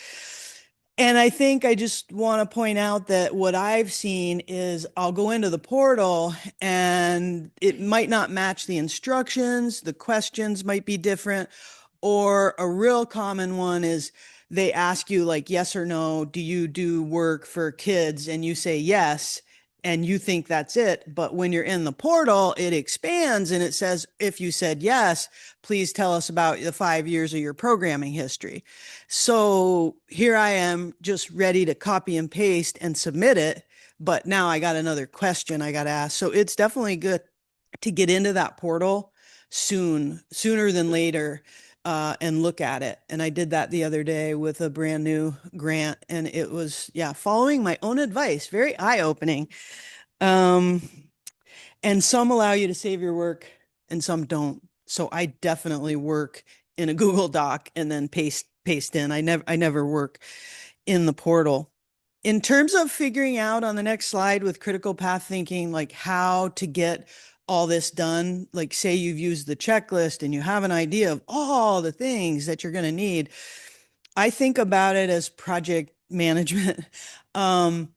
And I think I just want to point out that what I've seen is I'll go into the portal and it might not match the instructions. The questions might be different, or a real common one is they ask you like, yes or no, do you do work for kids? And you say yes, and you think that's it. But when you're in the portal, it expands and it says, if you said yes, please tell us about the 5 years of your programming history. So here I am just ready to copy and paste and submit it. But now I got another question I got to ask. So it's definitely good to get into that portal sooner than later. And look at it. And I did that the other day with a brand new grant. And it was, following my own advice, very eye-opening. And some allow you to save your work and some don't. So I definitely work in a Google Doc and then paste in. I never work in the portal. In terms of figuring out on the next slide with critical path thinking, like how to get all this done, like say you've used the checklist and you have an idea of all the things that you're going to need. I think about it as project management. What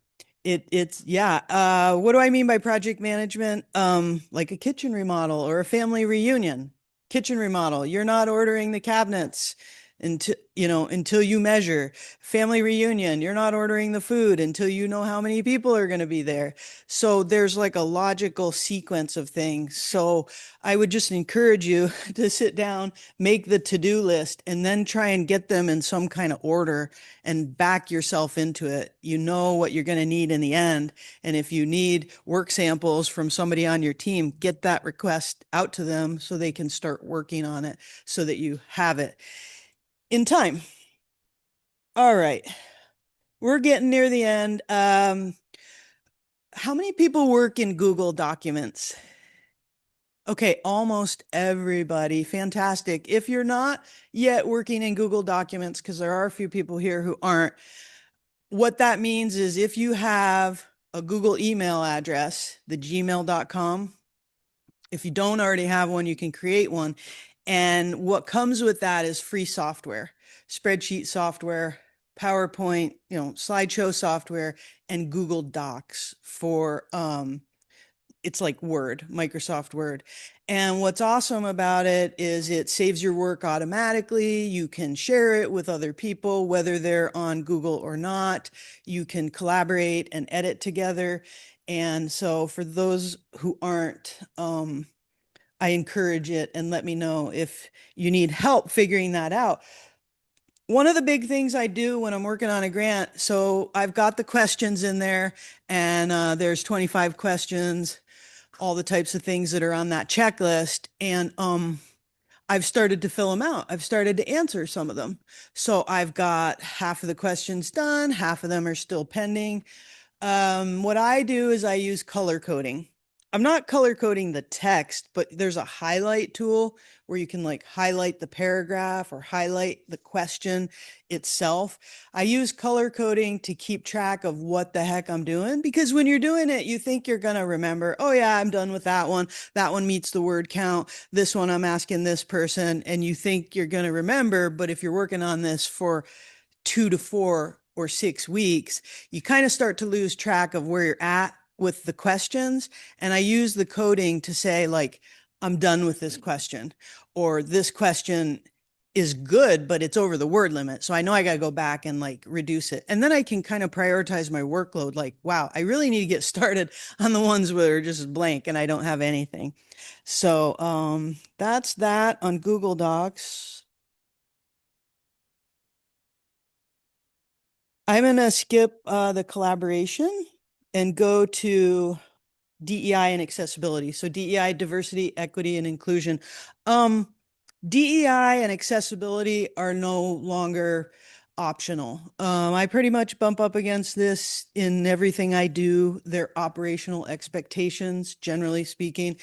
do I mean by project management? Like a kitchen remodel or a family reunion. Kitchen remodel, you're not ordering the cabinets until you measure. Family reunion, you're not ordering the food until you know how many people are going to be there. So there's like a logical sequence of things. So I would just encourage you to sit down, make the to-do list, and then try and get them in some kind of order and back yourself into it. You know what you're going to need in the end. And if you need work samples from somebody on your team, get that request out to them so they can start working on it so that you have it in time. All right. We're getting near the end. How many people work in Google Documents? Okay, almost everybody. Fantastic. If you're not yet working in Google Documents, because there are a few people here who aren't, what that means is if you have a Google email address, the gmail.com, if you don't already have one, you can create one. And what comes with that is free software, spreadsheet software, PowerPoint, slideshow software, and Google Docs for it's like Word, Microsoft Word. And what's awesome about it is it saves your work automatically. You can share it with other people, whether they're on Google or not. You can collaborate and edit together. And so for those who aren't, I encourage it, and let me know if you need help figuring that out. One of the big things I do when I'm working on a grant, so I've got the questions in there, and there's 25 questions, all the types of things that are on that checklist. And I've started to fill them out. I've started to answer some of them. So I've got half of the questions done, half of them are still pending. What I do is I use color coding. I'm not color coding the text, but there's a highlight tool where you can like highlight the paragraph or highlight the question itself. I use color coding to keep track of what the heck I'm doing, because when you're doing it, you think you're going to remember, oh yeah, I'm done with that one. That one meets the word count. This one, I'm asking this person, and you think you're going to remember. But if you're working on this for 2 to 4 or 6 weeks, you kind of start to lose track of where you're at with the questions. And I use the coding to say, like, I'm done with this question, or this question is good, but it's over the word limit. So I know I got to go back and like reduce it. And then I can kind of prioritize my workload. Like, wow, I really need to get started on the ones where are just blank and I don't have anything. So that's that on Google Docs. I'm going to skip the collaboration and go to DEI and accessibility. So DEI, diversity, equity, and inclusion. DEI and accessibility are no longer optional. I pretty much bump up against this in everything I do. They're operational expectations, generally speaking.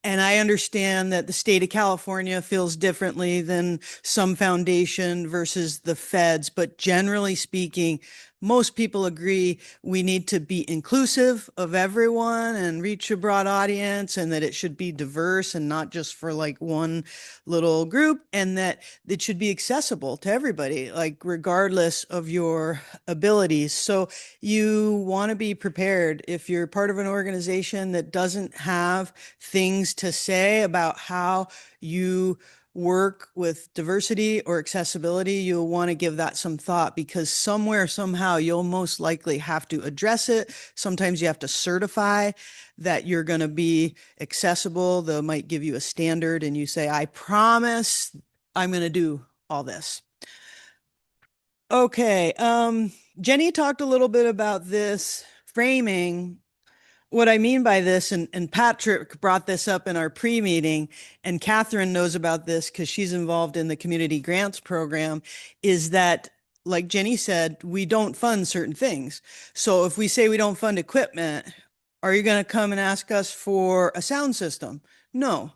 And I understand that the state of California feels differently than some foundation versus the feds. But generally speaking, most people agree we need to be inclusive of everyone and reach a broad audience, and that it should be diverse and not just for like one little group, and that it should be accessible to everybody, like regardless of your abilities. So you want to be prepared if you're part of an organization that doesn't have things to say about how you work with diversity or accessibility. You'll want to give that some thought, because somewhere, somehow, you'll most likely have to address it. Sometimes you have to certify that you're going to be accessible. They might give you a standard and you say, I promise I'm going to do all this. Okay. Jenny talked a little bit about this framing. What I mean by this, and Patrick brought this up in our pre-meeting, and Catherine knows about this because she's involved in the community grants program, is that, like Jenny said, we don't fund certain things. So if we say we don't fund equipment, are you going to come and ask us for a sound system? No.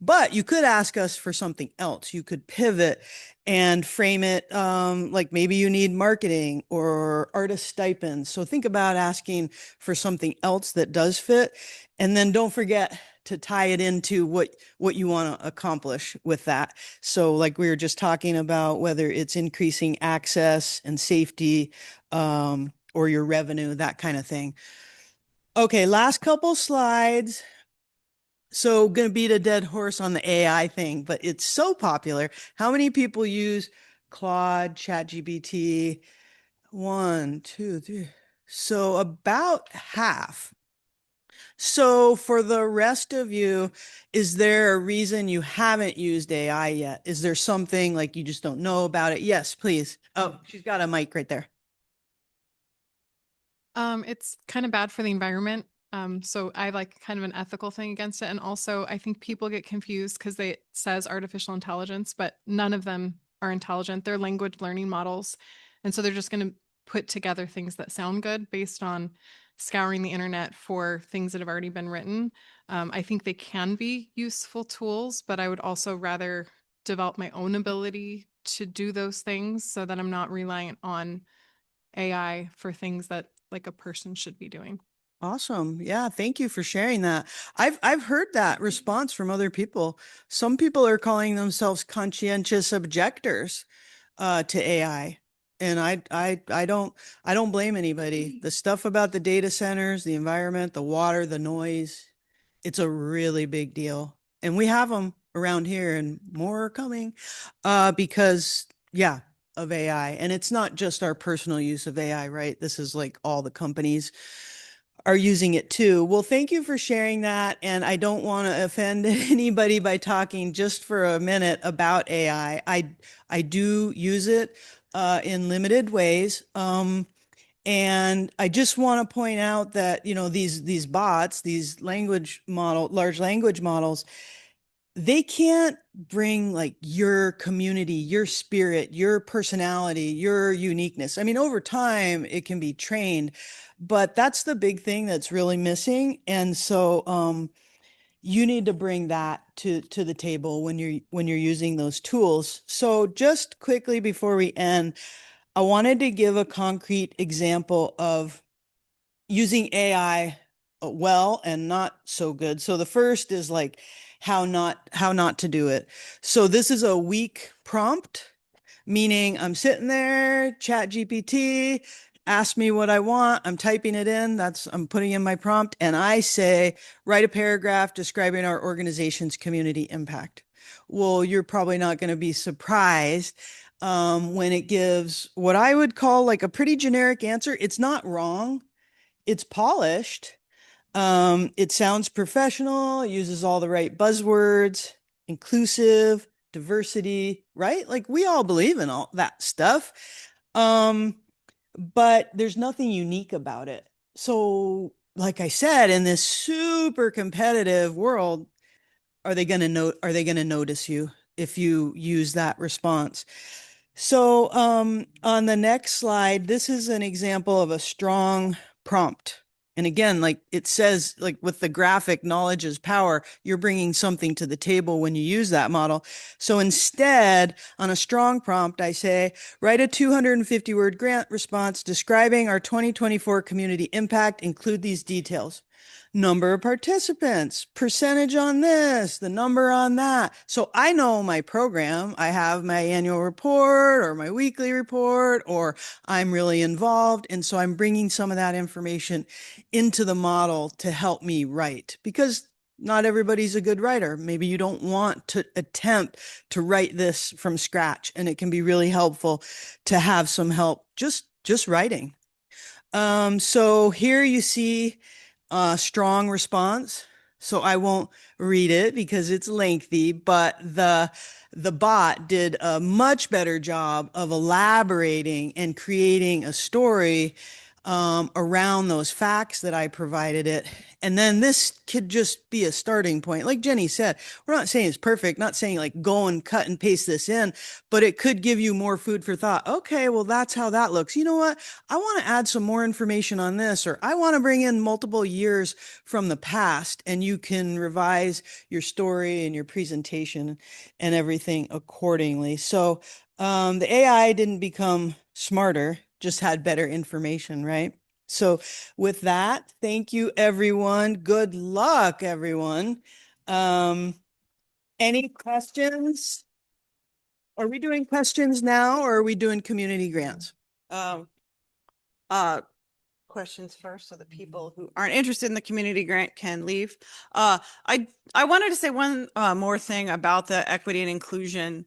But you could ask us for something else. You could pivot and frame it like maybe you need marketing or artist stipends. So think about asking for something else that does fit. And then don't forget to tie it into what you want to accomplish with that. So like we were just talking about, whether it's increasing access and safety or your revenue, that kind of thing. Okay, last couple slides. So going to beat a dead horse on the AI thing, but it's so popular. How many people use Claude, ChatGPT, 1, 2, 3. So about half. So for the rest of you, is there a reason you haven't used AI yet? Is there something like you just don't know about it? Yes, please. Oh, she's got a mic right there. It's kind of bad for the environment. So I like kind of an ethical thing against it. And also I think people get confused because it says artificial intelligence, but none of them are intelligent. They're language learning models. And so they're just going to put together things that sound good based on scouring the internet for things that have already been written. I think they can be useful tools, but I would also rather develop my own ability to do those things so that I'm not reliant on AI for things that like a person should be doing. Awesome. Yeah, thank you for sharing that. I've heard that response from other people. Some people are calling themselves conscientious objectors to AI. And I don't blame anybody. The stuff about the data centers, the environment, the water, the noise, it's a really big deal. And we have them around here and more are coming because yeah, of AI. And it's not just our personal use of AI, right? This is like all the companies are using it too. Well, thank you for sharing that. And I don't want to offend anybody by talking just for a minute about AI. I do use it in limited ways. And I just want to point out that, you know, these bots, these large language models, they can't bring like your community, your spirit, your personality, your uniqueness. I mean, over time it can be trained, but that's the big thing that's really missing. And so you need to bring that to the table when you're using those tools. So just quickly before we end, I wanted to give a concrete example of using AI well and not so good. So the first is like how not to do it. So this is a weak prompt, meaning I'm sitting there, Chat GPT, ask me what I want. I'm typing it in. I'm putting in my prompt and I say, write a paragraph describing our organization's community impact. Well, you're probably not going to be surprised when it gives what I would call like a pretty generic answer. It's not wrong. It's polished. It sounds professional, uses all the right buzzwords, inclusive, diversity, right? Like we all believe in all that stuff. But there's nothing unique about it. So, like I said, in this super competitive world, are they going to notice you if you use that response? So, on the next slide, this is an example of a strong prompt. And again, like it says, like with the graphic, knowledge is power, you're bringing something to the table when you use that model. So instead, on a strong prompt, I say, write a 250-word grant response describing our 2024 community impact, include these details. Number of participants, percentage on this, the number on that. So I know my program. I have my annual report or my weekly report, or I'm really involved. And so I'm bringing some of that information into the model to help me write, because not everybody's a good writer. Maybe you don't want to attempt to write this from scratch, and it can be really helpful to have some help just writing. So here you see a strong response. So I won't read it because it's lengthy, but the bot did a much better job of elaborating and creating a story around those facts that I provided it. And then this could just be a starting point. Like Jenny said, we're not saying it's perfect, not saying like go and cut and paste this in, but it could give you more food for thought. Okay, well, that's how that looks. You know what? I want to add some more information on this, or I want to bring in multiple years from the past, and you can revise your story and your presentation and everything accordingly. So the AI didn't become smarter, just had better information, right? So with that, thank you, everyone. Good luck, everyone. Any questions? Are we doing questions now, or are we doing community grants? Questions first, so the people who aren't interested in the community grant can leave. I wanted to say one more thing about the equity and inclusion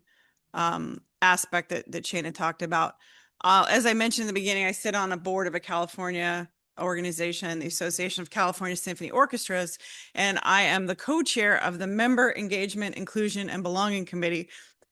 aspect that Shana talked about. As I mentioned in the beginning, I sit on a board of a California organization, the Association of California Symphony Orchestras, and I am the co-chair of the Member Engagement, Inclusion, and Belonging Committee.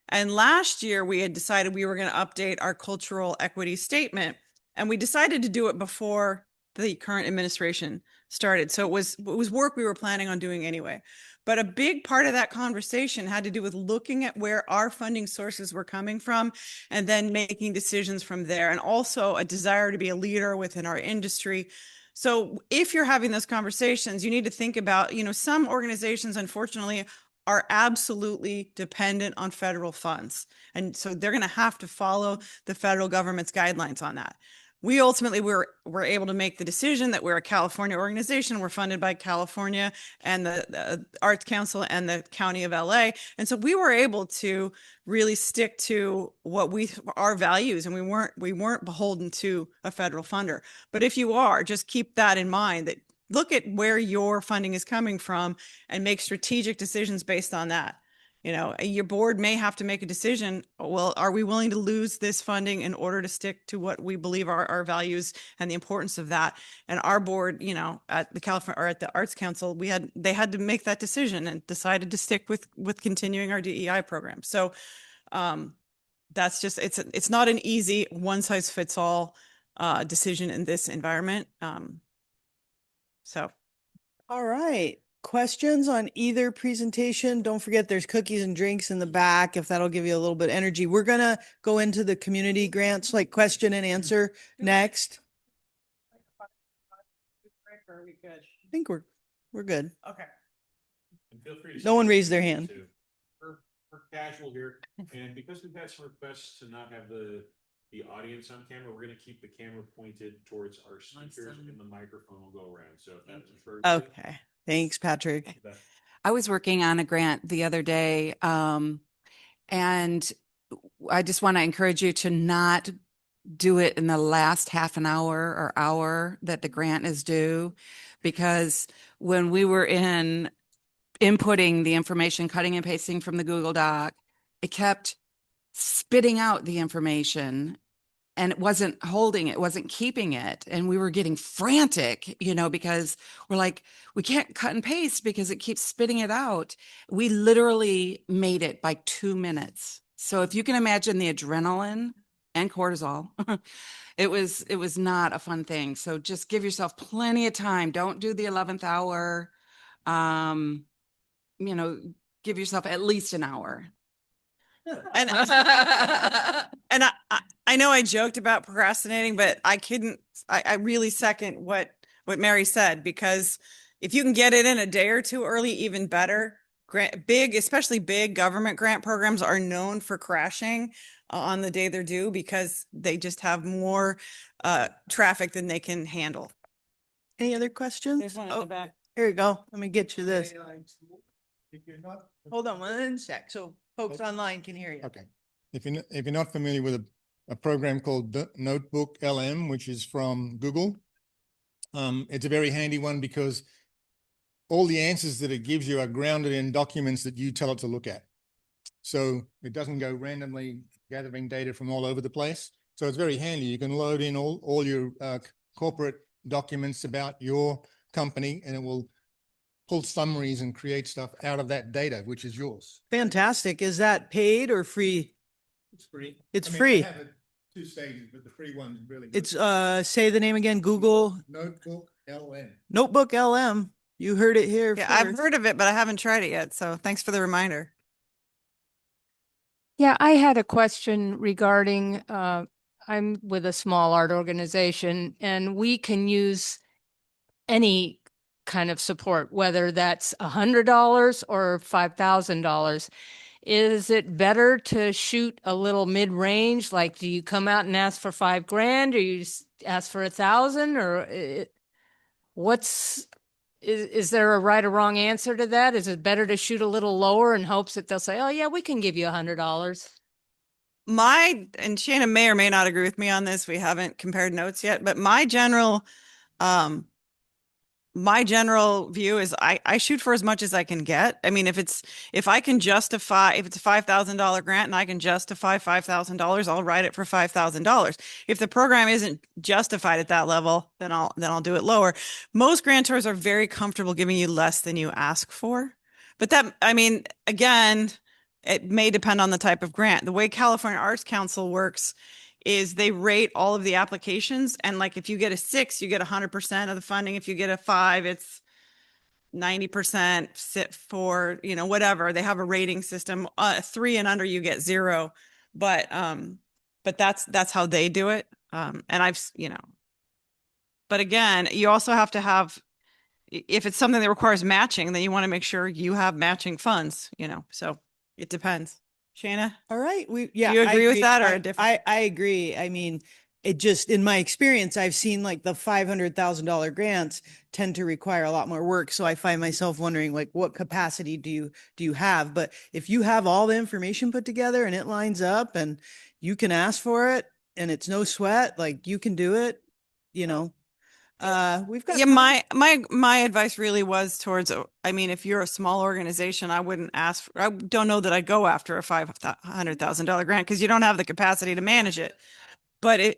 And last year we had decided we were going to update our cultural equity statement, and we decided to do it before the current administration started. So it was work we were planning on doing anyway. But a big part of that conversation had to do with looking at where our funding sources were coming from and then making decisions from there, and also a desire to be a leader within our industry. So if you're having those conversations, you need to think about, some organizations, unfortunately, are absolutely dependent on federal funds. And so they're going to have to follow the federal government's guidelines on that. We ultimately were able to make the decision that we're a California organization. We're funded by California and the Arts Council and the County of LA. And so we were able to really stick to our values, and we weren't beholden to a federal funder. But if you are, just keep that in mind, that look at where your funding is coming from and make strategic decisions based on that. Your board may have to make a decision. Well, are we willing to lose this funding in order to stick to what we believe are our values and the importance of that? And our board, at the California or at the Arts Council, they had to make that decision and decided to stick with continuing our DEI program. So that's just, it's not an easy one size fits all decision in this environment. All right. Questions on either presentation? Don't forget there's cookies and drinks in the back if that'll give you a little bit of energy. We're going to go into the community grants, like question and answer next. Are we good? I think we're good. Okay. And feel free to No one speak raised their too. hand. We're casual here, and because we've had some requests to not have the audience on camera, we're going to keep the camera pointed towards our speakers, and the microphone will go around. So if that's preferred. Okay. Thanks, Patrick. I was working on a grant the other day, and I just want to encourage you to not do it in the last half an hour or hour that the grant is due, because when we were inputting the information, cutting and pasting from the Google Doc, it kept spitting out the information and it wasn't keeping it. And we were getting frantic, because we're like, we can't cut and paste because it keeps spitting it out. We literally made it by 2 minutes. So if you can imagine the adrenaline and cortisol, it was not a fun thing. So just give yourself plenty of time. Don't do the 11th hour. Give yourself at least an hour. And I know I joked about procrastinating, but I really second what Mary said, because if you can get it in a day or two early, even better. Especially big government grant programs are known for crashing on the day they're due because they just have more traffic than they can handle. Any other questions? There's one at the back. Here you go. Let me get you this. Hold on one sec. So folks online can hear you. Okay. If you're not familiar with a program called Notebook LM, which is from Google, it's a very handy one because all the answers that it gives you are grounded in documents that you tell it to look at. So it doesn't go randomly gathering data from all over the place. So it's very handy. You can load in all your corporate documents about your company, and it will pull summaries and create stuff out of that data, which is yours. Fantastic. Is that paid or free? It's free. It's free. I have it 2 stages, but the free one's really good. It's say the name again, Google Notebook LM. Notebook LM. You heard it here. Yeah, I've first. heard of it, but I haven't tried it yet. So thanks for the reminder. Yeah, I had a question regarding, I'm with a small art organization and we can use any kind of support, whether that's $100 or $5,000. Is it better to shoot a little mid-range? Like, do you come out and ask for $5,000 or you ask for 1,000 or is there a right or wrong answer to that? Is it better to shoot a little lower in hopes that they'll say, oh yeah, we can give you $100? And Shannon may or may not agree with me on this. We haven't compared notes yet, but my general my general view is I shoot for as much as I can get. I mean, if I can justify, if it's a $5,000 grant and I can justify $5,000, I'll write it for $5,000. If the program isn't justified at that level, then I'll do it lower. Most grantors are very comfortable giving you less than you ask for. But that, I mean, again, it may depend on the type of grant. The way California Arts Council works is they rate all of the applications, and like if you get a 6, you get 100% of the funding. If you get a 5, it's 90% sit for, whatever. They have a rating system. 3 and under, you get 0. But that's how they do it. And but again, you also have to have, if it's something that requires matching, then you want to make sure you have matching funds, so it depends. Shayna? All right. Do you agree with that, or a different? I agree. I mean, it just, in my experience, I've seen like the $500,000 grants tend to require a lot more work. So I find myself wondering, like, what capacity do you have? But if you have all the information put together and it lines up and you can ask for it and it's no sweat, like you can do it, we've got. Yeah, my advice really was towards, I mean, if you're a small organization, I wouldn't ask I don't know that I'd go after a $500,000 grant because you don't have the capacity to manage it. But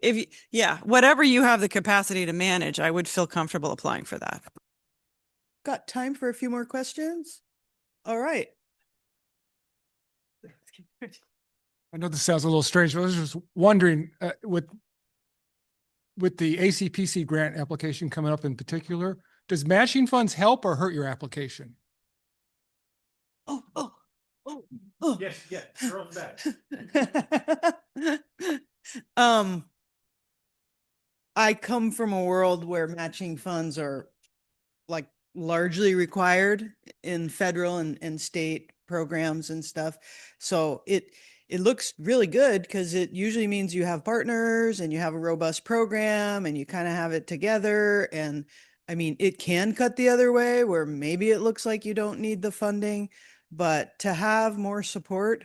whatever you have the capacity to manage, I would feel comfortable applying for that. Got time for a few more questions? All right. I know this sounds a little strange, but I was just wondering, with the ACPC grant application coming up in particular, does matching funds help or hurt your application? Oh. Yes, throw it back. I come from a world where matching funds are like largely required in federal and state programs and stuff. So it looks really good because it usually means you have partners and you have a robust program and you kind of have it together. And I mean, it can cut the other way where maybe it looks like you don't need the funding, but to have more support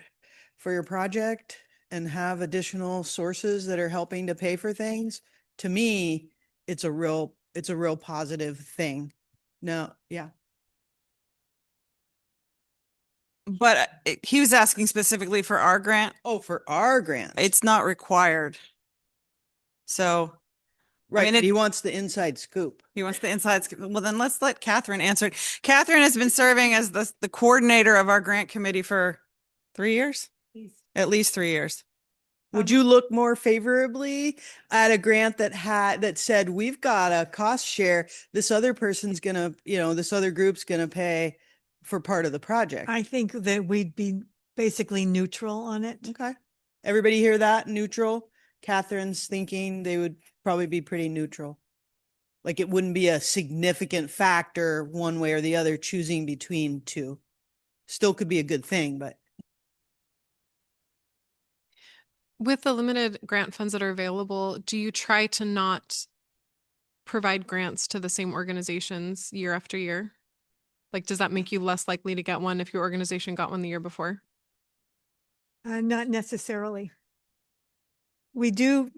for your project and have additional sources that are helping to pay for things, to me, it's a real positive thing. No, yeah. But he was asking specifically for our grant. Oh, for our grant. It's not required. So, right. I mean, he wants the inside scoop. He wants the inside scoop. Well, then let's let Catherine answer it. Catherine has been serving as the coordinator of our grant committee for 3 years, at least 3 years. Would you look more favorably at a grant that said, we've got a cost share, this other person's gonna, this other group's gonna pay for part of the project? I think that we'd be basically neutral on it. Okay. Everybody hear that? Neutral? Catherine's thinking they would probably be pretty neutral. Like it wouldn't be a significant factor one way or the other choosing between two. Still could be a good thing, but. With the limited grant funds that are available, do you try to not provide grants to the same organizations year after year? Like, does that make you less likely to get one if your organization got one the year before? Not necessarily. We do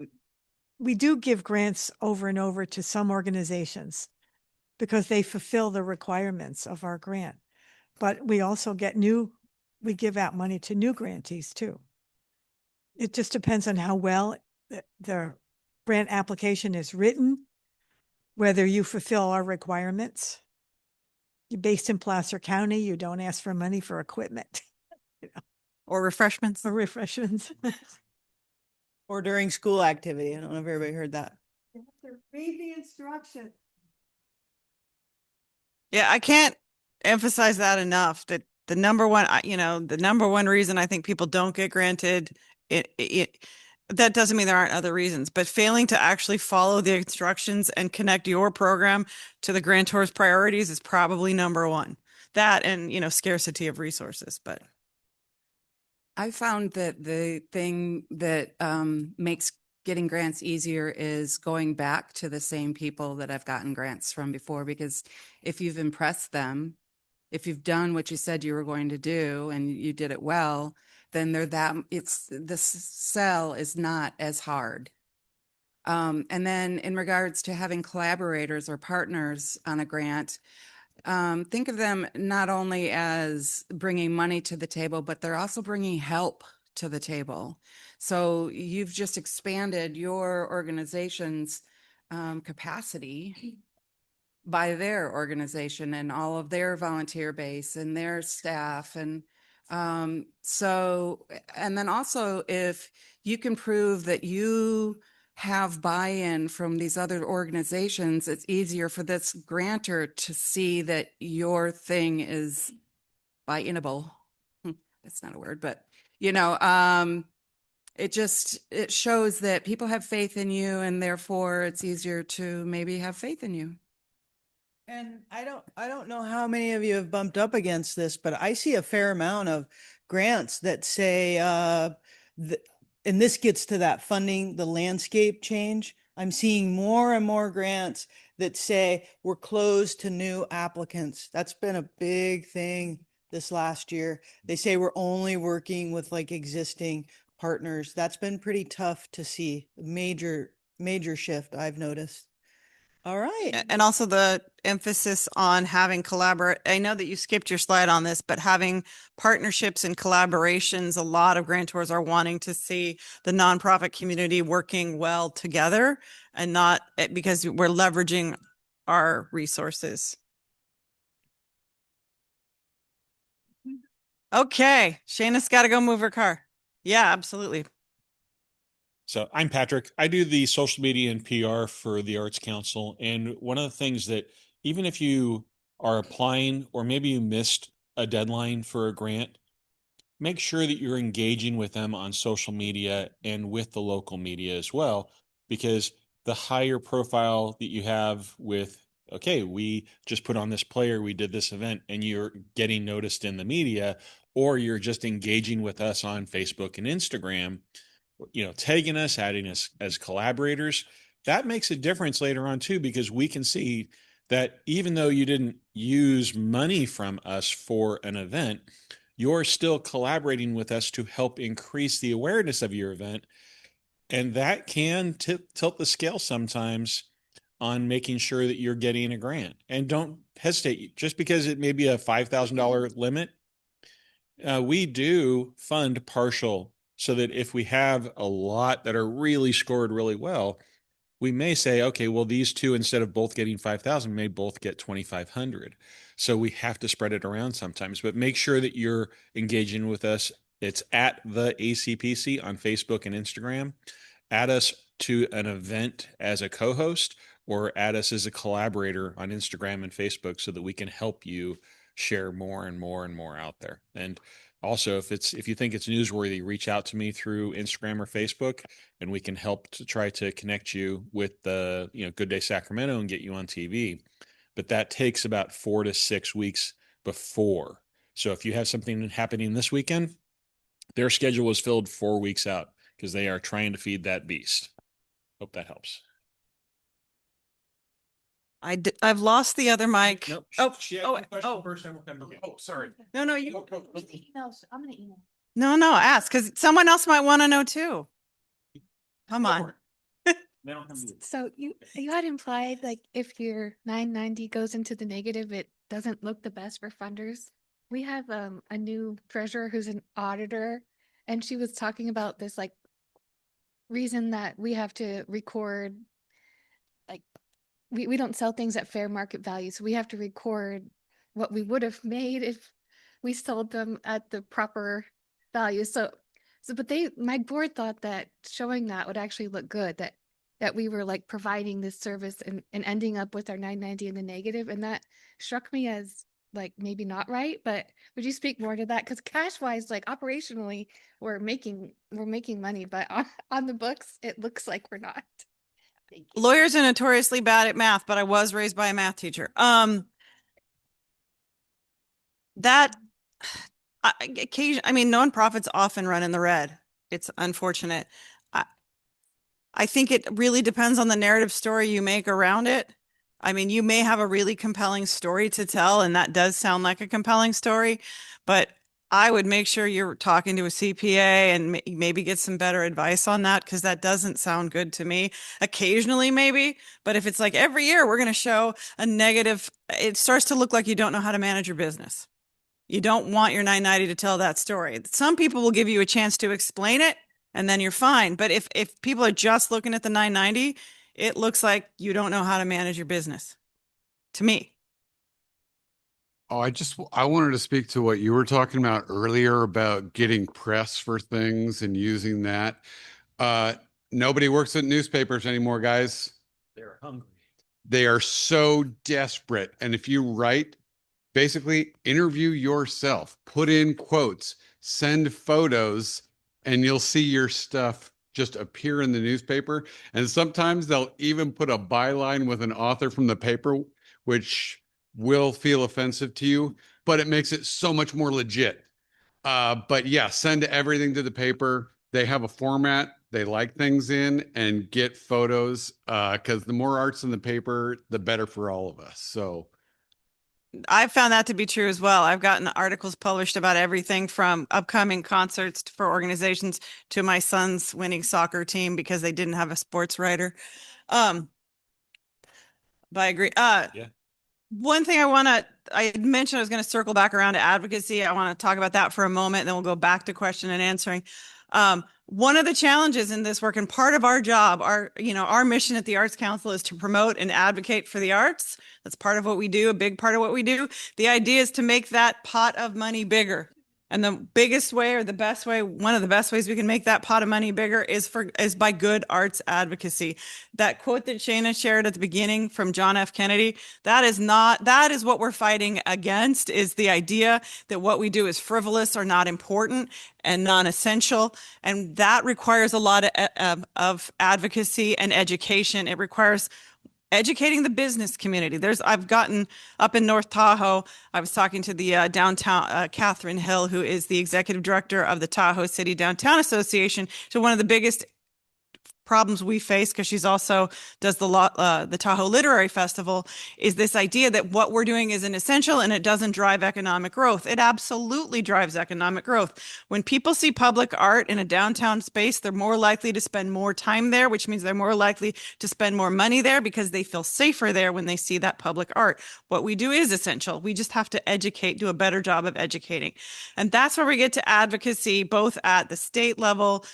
give grants over and over to some organizations because they fulfill the requirements of our grant. But we also we give out money to new grantees too. It just depends on how well the grant application is written, whether you fulfill our requirements. You're based in Placer County, you don't ask for money for equipment. Or refreshments. Or refreshments. Or during school activity. I don't know if everybody heard that. You have to read the instruction. Yeah, I can't emphasize that enough, that the number one reason I think people don't get granted, that doesn't mean there aren't other reasons, but failing to actually follow the instructions and connect your program to the grantor's priorities is probably number one. That and, scarcity of resources. But I found that the thing that makes getting grants easier is going back to the same people that I've gotten grants from before, because if you've impressed them, if you've done what you said you were going to do and you did it well, then the sell is not as hard. And then in regards to having collaborators or partners on a grant, think of them not only as bringing money to the table, but they're also bringing help to the table. So you've just expanded your organization's capacity by their organization and all of their volunteer base and their staff. And and then also if you can prove that you have buy-in from these other organizations, it's easier for this grantor to see that your thing is buy-inable. That's not a word, but it shows that people have faith in you, and therefore it's easier to maybe have faith in you. And I don't know how many of you have bumped up against this, but I see a fair amount of grants that say, and this gets to that funding, the landscape change. I'm seeing more and more grants that say we're closed to new applicants. That's been a big thing this last year. They say we're only working with like existing partners. That's been pretty tough to see. Major shift I've noticed. All right. And also the emphasis on having collaborate. I know that you skipped your slide on this, but having partnerships and collaborations, a lot of grantors are wanting to see the nonprofit community working well together and not because we're leveraging our resources. Okay. Shayna's got to go move her car. Yeah, absolutely. So I'm Patrick. I do the social media and PR for the Arts Council. And one of the things that even if you are applying or maybe you missed a deadline for a grant, make sure that you're engaging with them on social media and with the local media as well, because the higher profile that you have with, okay, we just put on this player, we did this event, and you're getting noticed in the media, or you're just engaging with us on Facebook and Instagram, tagging us, adding us as collaborators, that makes a difference later on too, because we can see that even though you didn't use money from us for an event, you're still collaborating with us to help increase the awareness of your event. And that can tilt the scale sometimes on making sure that you're getting a grant. And don't hesitate, just because it may be a $5,000 limit, we do fund partial, so that if we have a lot that are really scored really well, we may say, okay, well, these two, instead of both getting 5,000, may both get 2,500. So we have to spread it around sometimes, but make sure that you're engaging with us. It's at the ACPC on Facebook and Instagram. Add us to an event as a co-host, or add us as a collaborator on Instagram and Facebook, so that we can help you share more and more and more out there. And also, if you think it's newsworthy, reach out to me through Instagram or Facebook, and we can help to try to connect you with the Good Day Sacramento and get you on TV. But that takes about 4 to 6 weeks before. So if you have something happening this weekend, their schedule is filled 4 weeks out, because they are trying to feed that beast. Hope that helps. I've lost the other mic. Nope. Oh, First time we'll come to. Oh, sorry. No, you. Emails. I'm gonna email. No, ask, because someone else might want to know too. Come on. So you had implied, like, if your 990 goes into the negative, it doesn't look the best for funders. We have a new treasurer who's an auditor, and she was talking about this like reason that we have to record, like, we don't sell things at fair market value, so we have to record what we would have made if we sold them at the proper value. But my board thought that showing that would actually look good, that we were like providing this service and ending up with our 990 in the negative. And that struck me as like maybe not right, but would you speak more to that? Because cash wise, like operationally, we're making money, but on the books, it looks like we're not. Lawyers are notoriously bad at math, but I was raised by a math teacher. Nonprofits often run in the red. It's unfortunate. I think it really depends on the narrative story you make around it. I mean, you may have a really compelling story to tell, and that does sound like a compelling story, but I would make sure you're talking to a CPA and maybe get some better advice on that, because that doesn't sound good to me. Occasionally, maybe, but if it's like every year we're going to show a negative, it starts to look like you don't know how to manage your business. You don't want your 990 to tell that story. Some people will give you a chance to explain it and then you're fine. But if people are just looking at the 990, it looks like you don't know how to manage your business, to me. Oh, I wanted to speak to what you were talking about earlier about getting press for things and using that. Nobody works at newspapers anymore, guys. They're hungry. They are so desperate. And if you write, basically interview yourself, put in quotes, send photos, and you'll see your stuff just appear in the newspaper. And sometimes they'll even put a byline with an author from the paper, which will feel offensive to you, but it makes it so much more legit. But yeah, send everything to the paper. They have a format they like things in, and get photos, because the more art's in the paper, the better for all of us. So I've found that to be true as well. I've gotten articles published about everything from upcoming concerts for organizations to my son's winning soccer team because they didn't have a sports writer. But I agree. Yeah. One thing I had mentioned I was going to circle back around to advocacy. I want to talk about that for a moment, then we'll go back to question and answering. One of the challenges in this work, and part of our job, our mission at the Arts Council is to promote and advocate for the arts. That's part of what we do, a big part of what we do. The idea is to make that pot of money bigger. And the biggest way, or the best way, one of the best ways we can make that pot of money bigger is by good arts advocacy. That quote that Shana shared at the beginning from John F. Kennedy, that is what we're fighting against, is the idea that what we do is frivolous or not important and non-essential. And that requires a lot of advocacy and education. It requires educating the business community. I've gotten up in North Tahoe. I was talking to the downtown, Catherine Hill, who is the executive director of the Tahoe City Downtown Association. So one of the biggest problems we face, because she's also does the Tahoe Literary Festival, is this idea that what we're doing isn't essential and it doesn't drive economic growth. It absolutely drives economic growth. When people see public art in a downtown space, they're more likely to spend more time there, which means they're more likely to spend more money there because they feel safer there when they see that public art. What we do is essential. We just have to educate, do a better job of educating. And that's where we get to advocacy, both at the state level,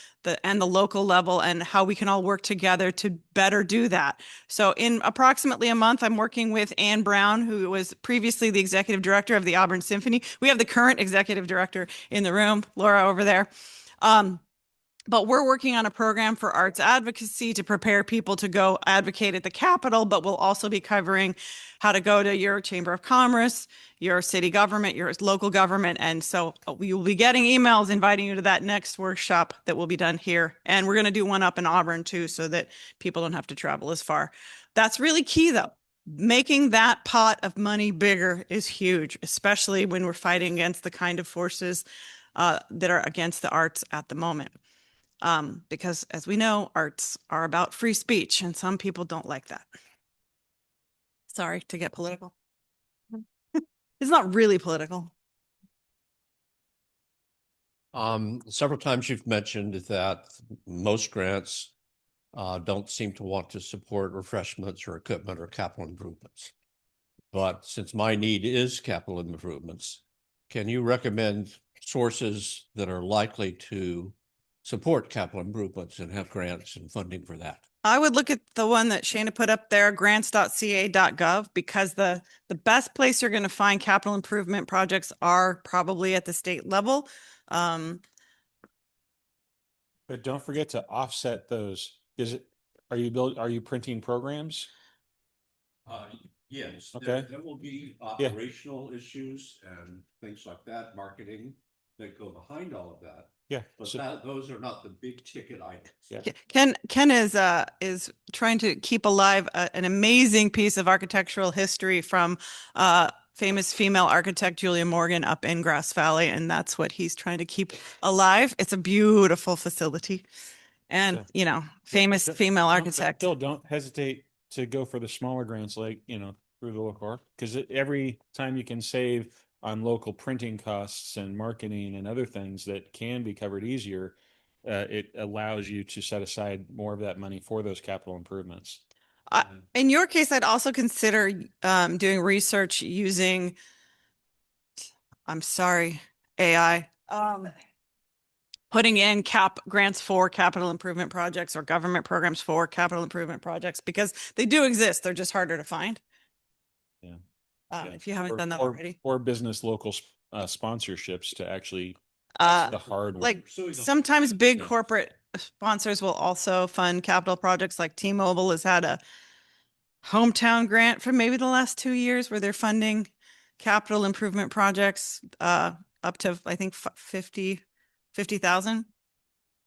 and the local level, and how we can all work together to better do that. So in approximately a month, I'm working with Ann Brown, who was previously the executive director of the Auburn Symphony. We have the current executive director in the room, Laura, over there. But we're working on a program for arts advocacy to prepare people to go advocate at the Capitol, but we'll also be covering how to go to your Chamber of Commerce, your city government, your local government. And so we will be getting emails inviting you to that next workshop that will be done here. And we're going to do one up in Auburn too, so that people don't have to travel as far. That's really key though. Making that pot of money bigger is huge, especially when we're fighting against the kind of forces that are against the arts at the moment. Because as we know, arts are about free speech and some people don't like that. Sorry to get political. It's not really political. Several times you've mentioned that most grants don't seem to want to support refreshments or equipment or capital improvements. But since my need is capital improvements, can you recommend sources that are likely to support capital improvements and have grants and funding for that? I would look at the one that Shana put up there, grants.ca.gov, because the best place you're going to find capital improvement projects are probably at the state level. But don't forget to offset those. Are you printing programs? Yes. Okay. There will be operational issues and things like that, marketing, that go behind all of that. Yeah. But those are not the big ticket items. Yeah. Ken is trying to keep alive an amazing piece of architectural history from famous female architect Julia Morgan up in Grass Valley, and that's what he's trying to keep alive. It's a beautiful facility, and famous female architect. Still, don't hesitate to go for the smaller grants, like through the local, because every time you can save on local printing costs and marketing and other things that can be covered easier, it allows you to set aside more of that money for those capital improvements. In your case, I'd also consider doing research using, I'm sorry, AI. Putting in grants for capital improvement projects or government programs for capital improvement projects, because they do exist. They're just harder to find. Yeah. If you haven't done that already. Or business local sponsorships to actually the hard work. Like sometimes big corporate sponsors will also fund capital projects, like T-Mobile has had a hometown grant for maybe the last 2 years where they're funding capital improvement projects up to, I think, 50,000.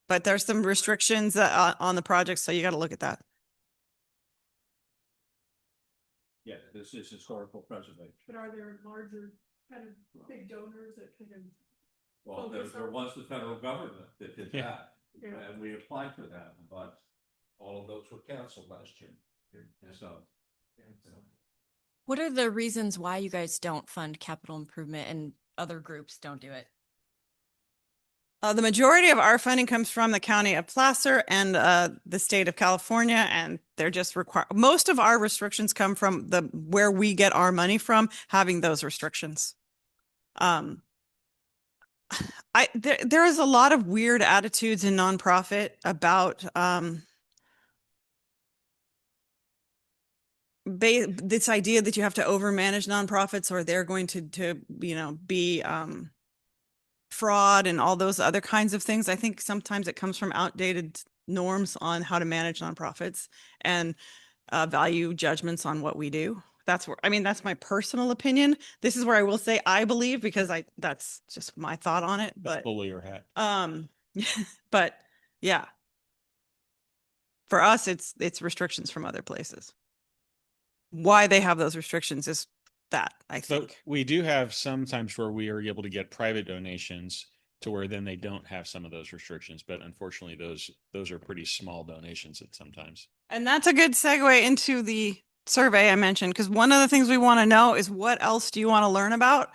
But there's some restrictions on the project, so you got to look at that. Yeah, this is historical preservation. But are there larger kind of big donors that kind of? Well, there was the federal government that did that, and we applied for that, but all of those were canceled last year. So. What are the reasons why you guys don't fund capital improvement and other groups don't do it? The majority of our funding comes from the county of Placer and the state of California, and they're just most of our restrictions come from where we get our money from, having those restrictions. There is a lot of weird attitudes in nonprofit about this idea that you have to overmanage nonprofits or they're going to be fraud and all those other kinds of things. I think sometimes it comes from outdated norms on how to manage nonprofits and value judgments on what we do. That's my personal opinion. This is where I will say I believe, because that's just my thought on it. But pull your hat. But yeah, for us, it's restrictions from other places. Why they have those restrictions is that, I think. So we do have sometimes where we are able to get private donations to where then they don't have some of those restrictions, but unfortunately those are pretty small donations at sometimes. And that's a good segue into the survey I mentioned, because one of the things we want to know is, what else do you want to learn about?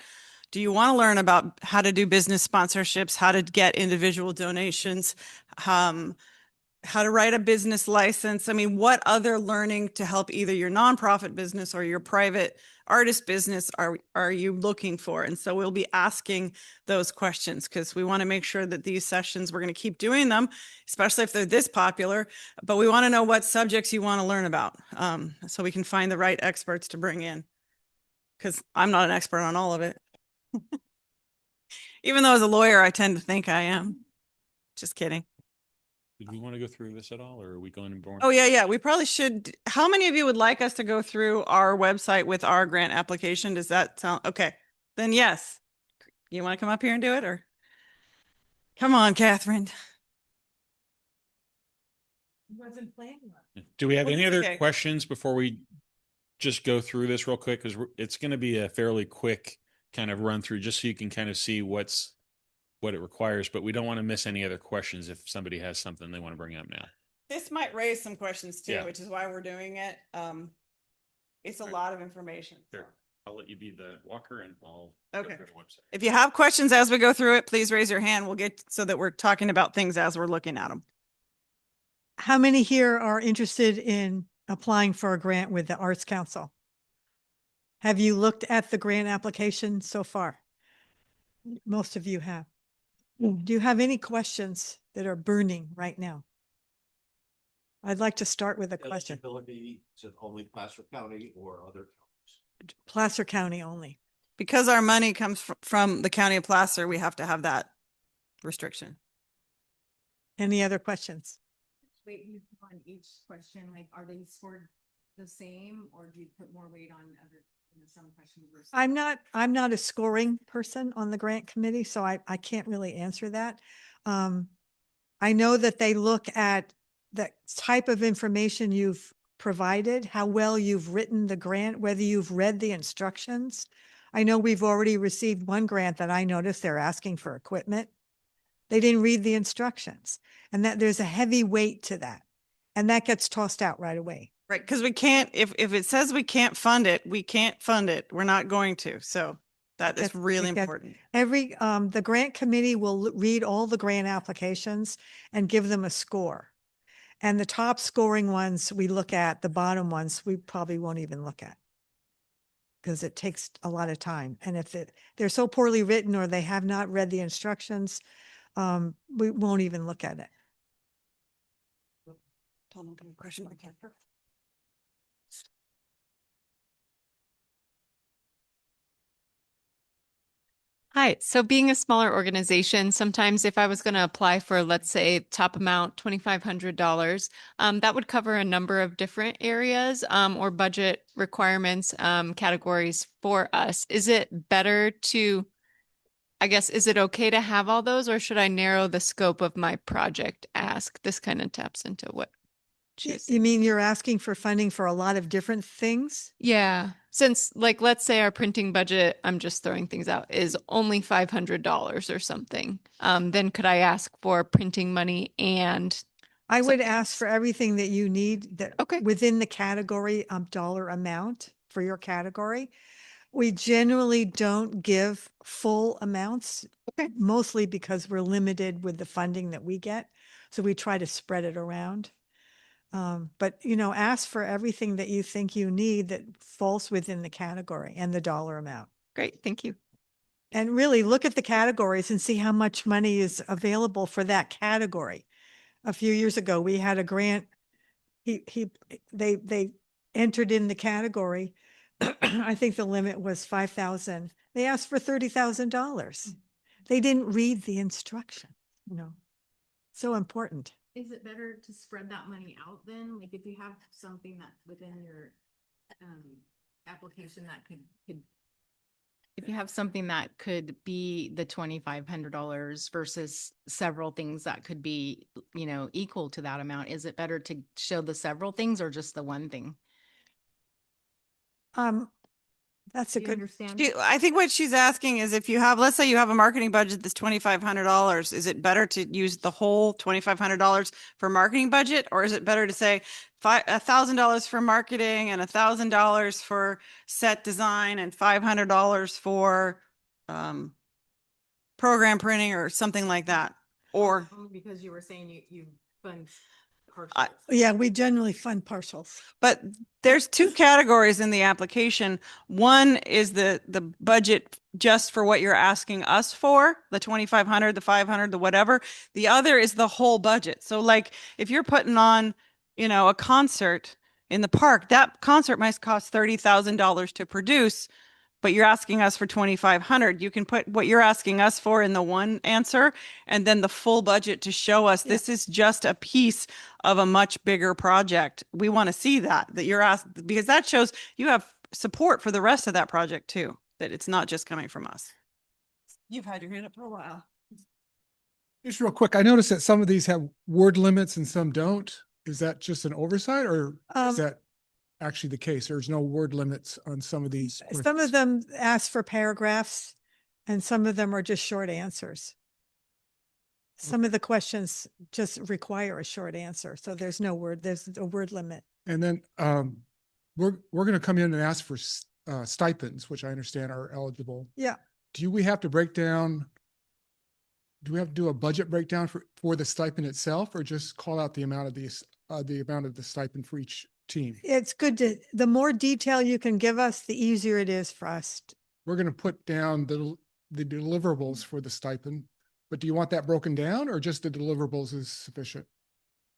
Do you want to learn about how to do business sponsorships, how to get individual donations, how to write a business license? I mean, what other learning to help either your nonprofit business or your private artist business are you looking for? And so we'll be asking those questions, because we want to make sure that these sessions, we're going to keep doing them, especially if they're this popular, but we want to know what subjects you want to learn about, so we can find the right experts to bring in, because I'm not an expert on all of it. Even though as a lawyer, I tend to think I am. Just kidding. Did we want to go through this at all, or are we going more? Oh, yeah. We probably should. How many of you would like us to go through our website with our grant application? Does that sound okay? Then yes. You want to come up here and do it, or? Come on, Catherine. Wasn't planning on. Do we have any other Okay. questions before we just go through this real quick? Because it's going to be a fairly quick kind of run through, just so you can kind of see what it requires, but we don't want to miss any other questions if somebody has something they want to bring up now. This might raise some questions too, Yeah. which is why we're doing it. It's a lot of information. Sure. I'll let you be the walker and I'll Okay. go through the website. If you have questions as we go through it, please raise your hand. We'll get so that we're talking about things as we're looking at them. How many here are interested in applying for a grant with the Arts Council? Have you looked at the grant application so far? Most of you have. Do you have any questions that are burning right now? I'd like to start with a question. Eligibility, is it only Placer County or other counties? Placer County only. Because our money comes from the county of Placer, we have to have that restriction. Any other questions? Weight you put on each question, like, are they scored the same, or do you put more weight on other, some questions versus? I'm not a scoring person on the grant committee, so I can't really answer that. I know that they look at the type of information you've provided, how well you've written the grant, whether you've read the instructions. I know we've already received one grant that I noticed they're asking for equipment. They didn't read the instructions, and that there's a heavy weight to that, and that gets tossed out right away. Right, because we can't, if it says we can't fund it, we can't fund it. We're not going to. So That is That's- really that's- important. the grant committee will read all the grant applications and give them a score. And the top scoring ones we look at, the bottom ones we probably won't even look at. Because it takes a lot of time. And if they're so poorly written or they have not read the instructions, we won't even look at it. Hi. So being a smaller organization, sometimes if I was going to apply for, let's say, top amount, $2,500, that would cover a number of different areas or budget requirements, categories for us. Is it better to, I guess, is it okay to have all those, or should I narrow the scope of my project ask? This kind of taps into what You mean you're asking for funding for a lot of different things? Yeah. Since, like, let's say our printing budget, I'm just throwing things out, is only $500 or something. Then could I ask for printing money and I would ask for everything that you need that Okay. within the category dollar amount for your category. We generally don't give full amounts, mostly because we're limited with the funding that we get. So we try to spread it around. But ask for everything that you think you need that falls within the category and the dollar amount. Great, thank you. And really look at the categories and see how much money is available for that category. A few years ago, we had a grant. They entered in the category. I think the limit was 5,000. They asked for $30,000. They didn't read the instruction, so important. Is it better to spread that money out then? Like if you have something that within your application that could if you have something that could be the $2,500 versus several things that could be, equal to that amount, is it better to show the several things or just the one thing? That's a good. Understand? I think what she's asking is if you have, let's say you have a marketing budget that's $2,500, is it better to use the whole $2,500 for marketing budget? Or is it better to say $1,000 for marketing and $1,000 for set design and $500 for program printing or something like that? Or because you were saying you fund Yeah, we generally fund partials. But there's two categories in the application. One is the budget just for what you're asking us for, the 2,500, the 500, the whatever. The other is the whole budget. So like if you're putting on, a concert in the park, that concert might cost $30,000 to produce, but you're asking us for 2,500. You can put what you're asking us for in the one answer and then the full budget to show us this is just a piece of a much bigger project. We want to see that you're asked, because that shows you have support for the rest of that project too, that it's not just coming from us. You've had your hand up for a while. Just real quick, I noticed that some of these have word limits and some don't. Is that just an oversight or is that actually the case? There's no word limits on some of these. Some of them ask for paragraphs and some of them are just short answers. Some of the questions just require a short answer. So there's a word limit. And then we're going to come in and ask for stipends, which I understand are eligible. Yeah. Do we have to do a budget breakdown for the stipend itself, or just call out the amount of the stipend for each team? It's good the more detail you can give us, the easier it is for us. We're going to put down the deliverables for the stipend, but do you want that broken down or just the deliverables is sufficient?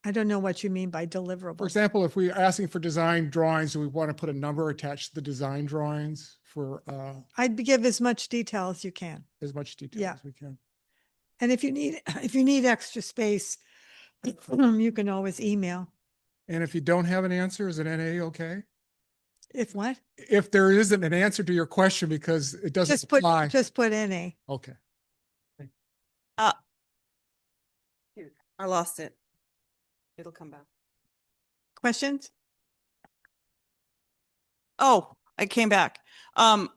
I don't know what you mean by deliverables. For example, if we're asking for design drawings, do we want to put a number attached to the design drawings for I'd give as much detail as you can. as much detail as we can? And if you need extra space, you can always email. And if you don't have an answer, is an NA okay? If what? If there isn't an answer to your question because it doesn't apply. Just put NA. Okay. I lost it. It'll come back. Questions? Oh, I came back.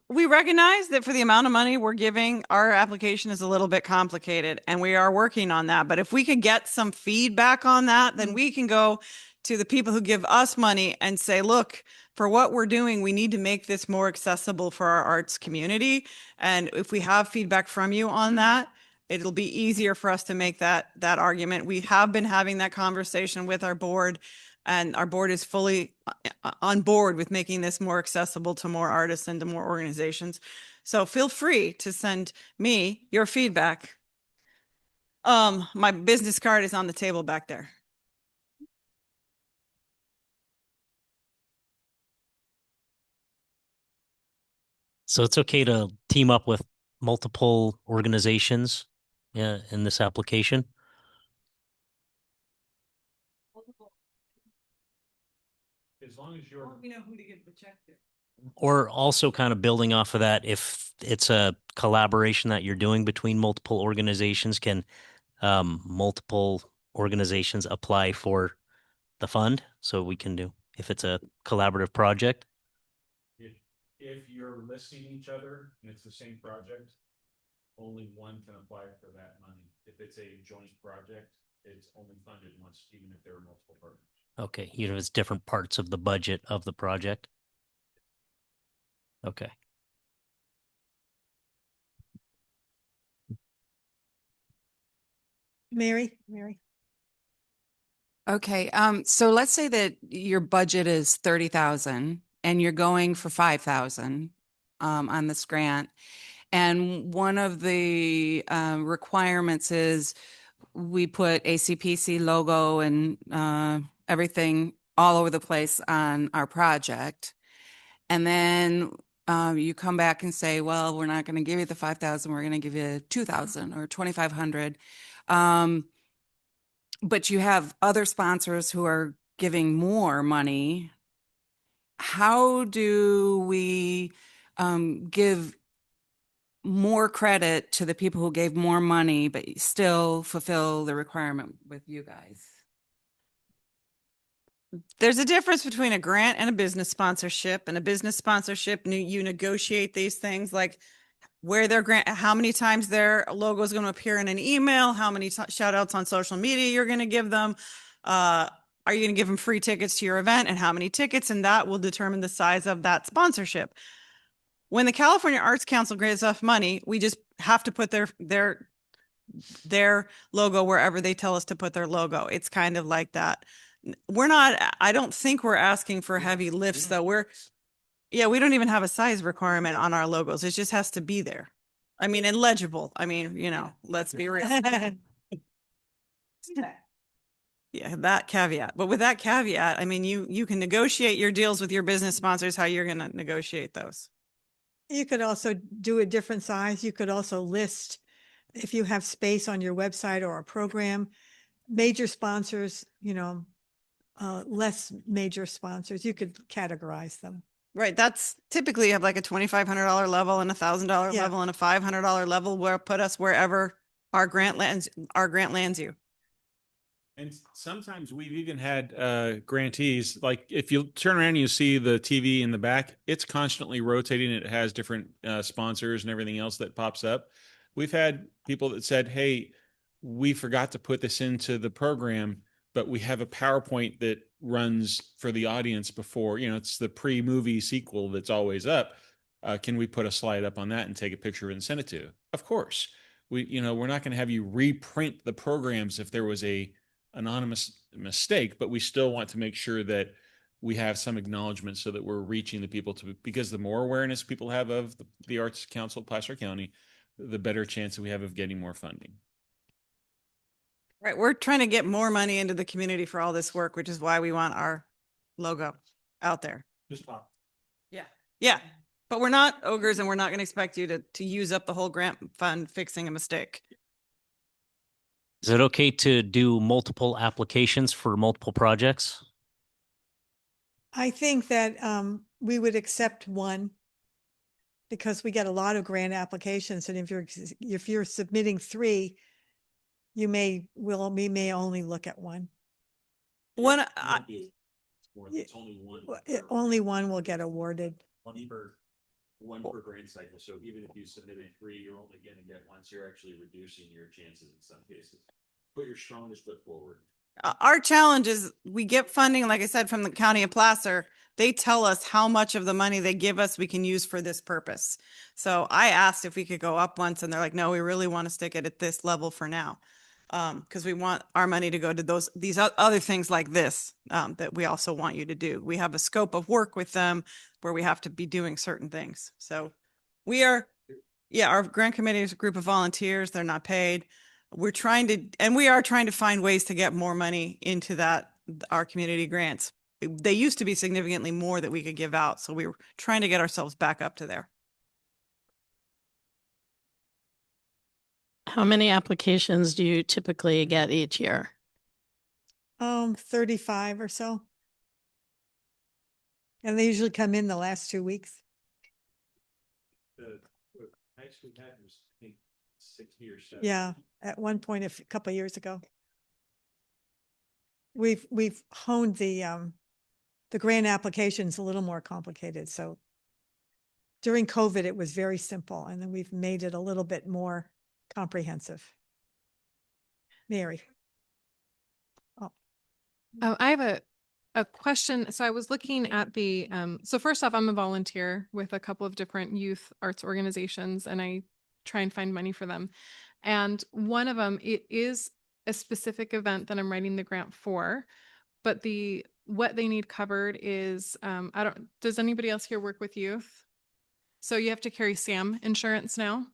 We recognize that for the amount of money we're giving, our application is a little bit complicated and we are working on that. But if we could get some feedback on that, then we can go to the people who give us money and say, look, for what we're doing, we need to make this more accessible for our arts community. And if we have feedback from you on that, it'll be easier for us to make that argument. We have been having that conversation with our board, and our board is fully on board with making this more accessible to more artists and to more organizations. So feel free to send me your feedback. My business card is on the table back there. So it's okay to team up with multiple organizations in this application? As long as you're. We know who to give the check to. Or also kind of building off of that, if it's a collaboration that you're doing between multiple organizations, can multiple organizations apply for the fund? So we can do, if it's a collaborative project? If you're listing each other and it's the same project, only one can apply for that money. If it's a joint project, it's only funded once, even if there are multiple partners. Okay, even if it's different parts of the budget of the project? Okay. Mary? Okay, so let's say that your budget is 30,000 and you're going for 5,000 on this grant. And one of the requirements is we put ACPC logo and everything all over the place on our project. And then you come back and say, well, we're not going to give you the 5,000, we're going to give you 2,000 or 2,500. But you have other sponsors who are giving more money. How do we give more credit to the people who gave more money, but still fulfill the requirement with you guys? There's a difference between a grant and a business sponsorship. And a business sponsorship, you negotiate these things like where their grant, how many times their logo is going to appear in an email, how many shout outs on social media you're going to give them. Are you going to give them free tickets to your event, and how many tickets? And that will determine the size of that sponsorship. When the California Arts Council gives us money, we just have to put their logo wherever they tell us to put their logo. It's kind of like that. I don't think we're asking for heavy lifts though. We don't even have a size requirement on our logos. It just has to be there. I mean, and legible. I mean, let's be real. Yeah, that caveat. But with that caveat, I mean, you can negotiate your deals with your business sponsors, how you're going to negotiate those. You could also do a different size. You could also list, if you have space on your website or a program, major sponsors, less major sponsors. You could categorize them. Right. That's typically you have like a $2,500 level and $1,000 Yeah. level and a $500 level where put us wherever our grant lands you. And sometimes we've even had grantees, like if you turn around and you see the TV in the back, it's constantly rotating. It has different sponsors and everything else that pops up. We've had people that said, hey, we forgot to put this into the program, but we have a PowerPoint that runs for the audience before, it's the pre-movie sequel that's always up. Can we put a slide up on that and take a picture and send it to? Of course. We're not going to have you reprint the programs if there was a anonymous mistake, but we still want to make sure that we have some acknowledgement so that we're reaching the people because the more awareness people have of the Arts Council of Placer County, the better chance that we have of getting more funding. Right. We're trying to get more money into the community for all this work, which is why we want our logo out there. Just pop. Yeah. Yeah. But we're not ogres, and we're not going to expect you to use up the whole grant fund fixing a mistake. Is it okay to do multiple applications for multiple projects? I think that we would accept one because we get a lot of grant applications, and if you're submitting 3, we may only look at one. It's only one. Only one will get awarded. One per grant cycle. So even if you submitted 3, you're only going to get one. So you're actually reducing your chances in some cases. Put your strongest foot forward. Our challenge is we get funding, like I said, from the county of Placer. They tell us how much of the money they give us we can use for this purpose. So I asked if we could go up once and they're like, no, we really want to stick it at this level for now. Because we want our money to go to these other things like this, that we also want you to do. We have a scope of work with them where we have to be doing certain things. So we are, yeah, our grant committee is a group of volunteers. They're not paid. We are trying to find ways to get more money into our community grants. They used to be significantly more that we could give out. So we were trying to get ourselves back up to there. How many applications do you typically get each year? 35 or so. And they usually come in the last 2 weeks. The highest we had was, I think, 60 or 70. Yeah, at one point a couple of years ago. We've honed the grant applications a little more complicated. So during COVID, it was very simple, and then we've made it a little bit more comprehensive. Mary. I have a question. So I was looking at the, so first off, I'm a volunteer with a couple of different youth arts organizations, and I try and find money for them. And one of them, it is a specific event that I'm writing the grant for, but what they need covered is, does anybody else here work with youth? So you have to carry SAM insurance now,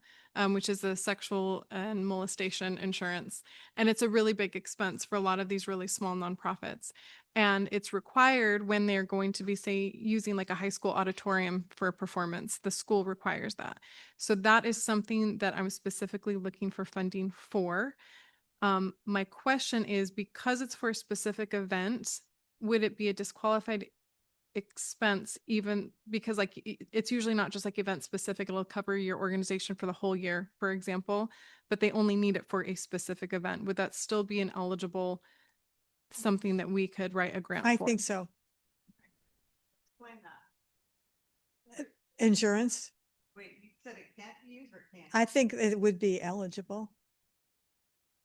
which is the sexual and molestation insurance. And it's a really big expense for a lot of these really small nonprofits. And it's required when they're going to be, say, using like a high school auditorium for a performance. The school requires that. So that is something that I'm specifically looking for funding for. My question is, because it's for a specific event, would it be a disqualified expense, even because like it's usually not just like event specific, it'll cover your organization for the whole year, for example, but they only need it for a specific event? Would that still be an eligible something that we could write a grant for? I think so. Insurance? Wait, you said it can't be used or can't? I think it would be eligible.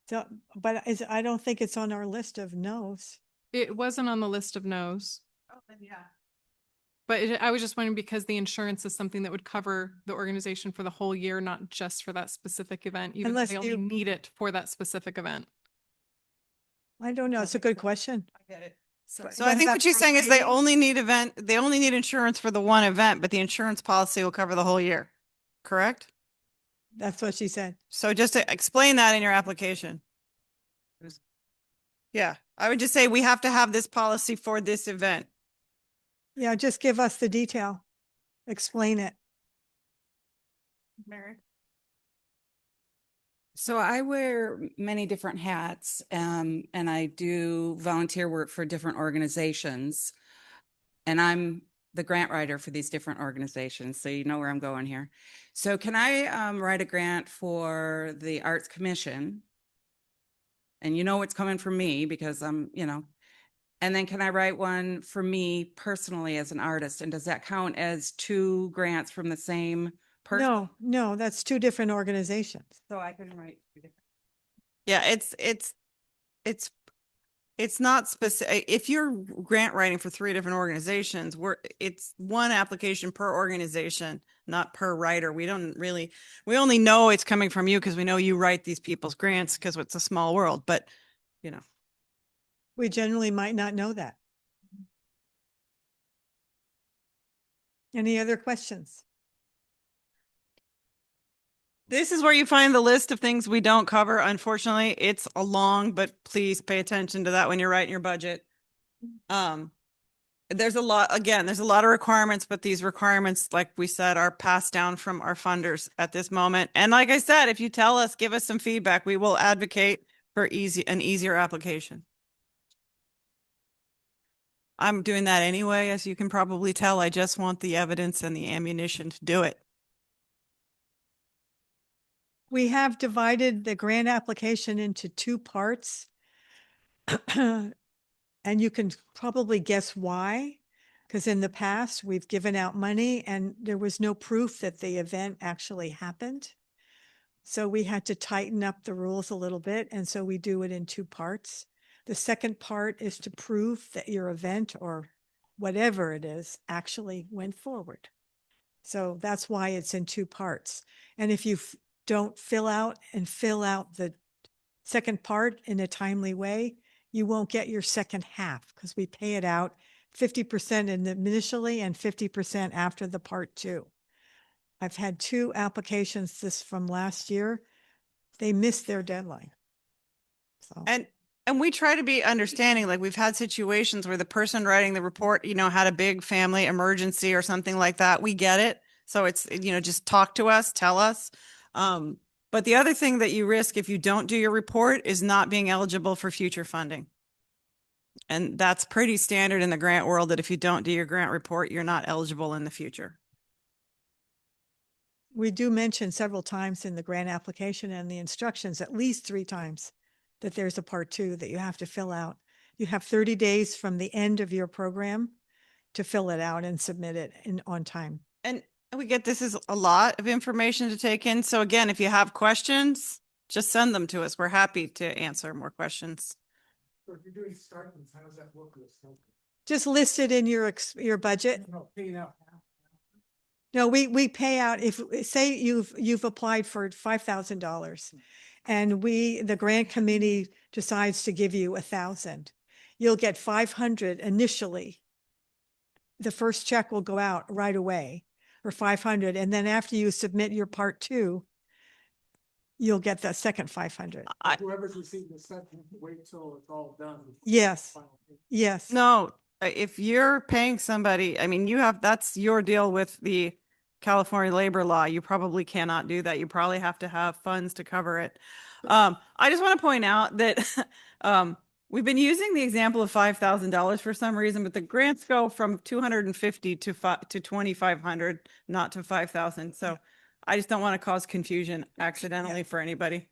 So, but I don't think it's on our list of no's. It wasn't on the list of no's. Oh, then yeah. But I was just wondering, because the insurance is something that would cover the organization for the whole year, not just for that specific event, even Unless though they only need it for that specific event. I don't know. It's a good question. I get it. So But I think that what she's saying is they frustrating? only need insurance for the one event, but the insurance policy will cover the whole year. Correct? That's what she said. So just to explain that in your application. Yeah, I would just say we have to have this policy for this event. Yeah, just give us the detail. Explain it. Mary? So I wear many different hats, and I do volunteer work for different organizations. And I'm the grant writer for these different organizations, so you know where I'm going here. So can I write a grant for the Arts Commission? And you know what's coming from me because I'm, and then can I write one for me personally as an artist? And does that count as 2 grants from the same person? No, that's 2 different organizations. So I can write 2 different. Yeah, it's not specific. If you're grant writing for 3 different organizations, it's one application per organization, not per writer. We only know it's coming from you because we know you write these people's grants because it's a small world, but We generally might not know that. Any other questions? this is where you find the list of things we don't cover. Unfortunately, it's a long, but please pay attention to that when you're writing your budget. There's a lot of requirements, but these requirements, like we said, are passed down from our funders at this moment. And like I said, if you tell us, give us some feedback, we will advocate for an easier application. I'm doing that anyway, as you can probably tell. I just want the evidence and the ammunition to do it. We have divided the grant application into 2 parts. And you can probably guess why, because in the past we've given out money and there was no proof that the event actually happened. So we had to tighten up the rules a little bit. And so we do it in 2 parts. The second part is to prove that your event or whatever it is actually went forward. So that's why it's in two parts. And if you don't fill out the second part in a timely way, you won't get your second half because we pay it out 50% initially and 50% after the part two. I've had 2 applications from last year. They missed their deadline. So. And we try to be understanding. Like we've had situations where the person writing the report, had a big family emergency or something like that. We get it. So it's, just talk to us, tell us. But the other thing that you risk if you don't do your report is not being eligible for future funding. And that's pretty standard in the grant world that if you don't do your grant report, you're not eligible in the future. We do mention several times in the grant application and the instructions, at least 3 times, that there's a part 2 that you have to fill out. You have 30 days from the end of your program to fill it out and submit it on time. And we get this is a lot of information to take in. So again, if you have questions, just send them to us. We're happy to answer more questions. So if you're doing stipends, how does that work with stipends? Just list it in your budget. No, paying out. No, we pay out if say you've applied for $5,000 and the grant committee decides to give you $1,000. You'll get 500 initially. The first check will go out right away or 500. And then after you submit your part 2, you'll get the second 500. Whoever's receiving the second, wait till it's all done. Yes. Yes. No, if you're paying somebody, I mean, that's your deal with the California labor law. You probably cannot do that. You probably have to have funds to cover it. I just want to point out that we've been using the example of $5,000 for some reason, but the grants go from 250 to 2,500, not to 5,000. So I just don't want to cause confusion accidentally for anybody.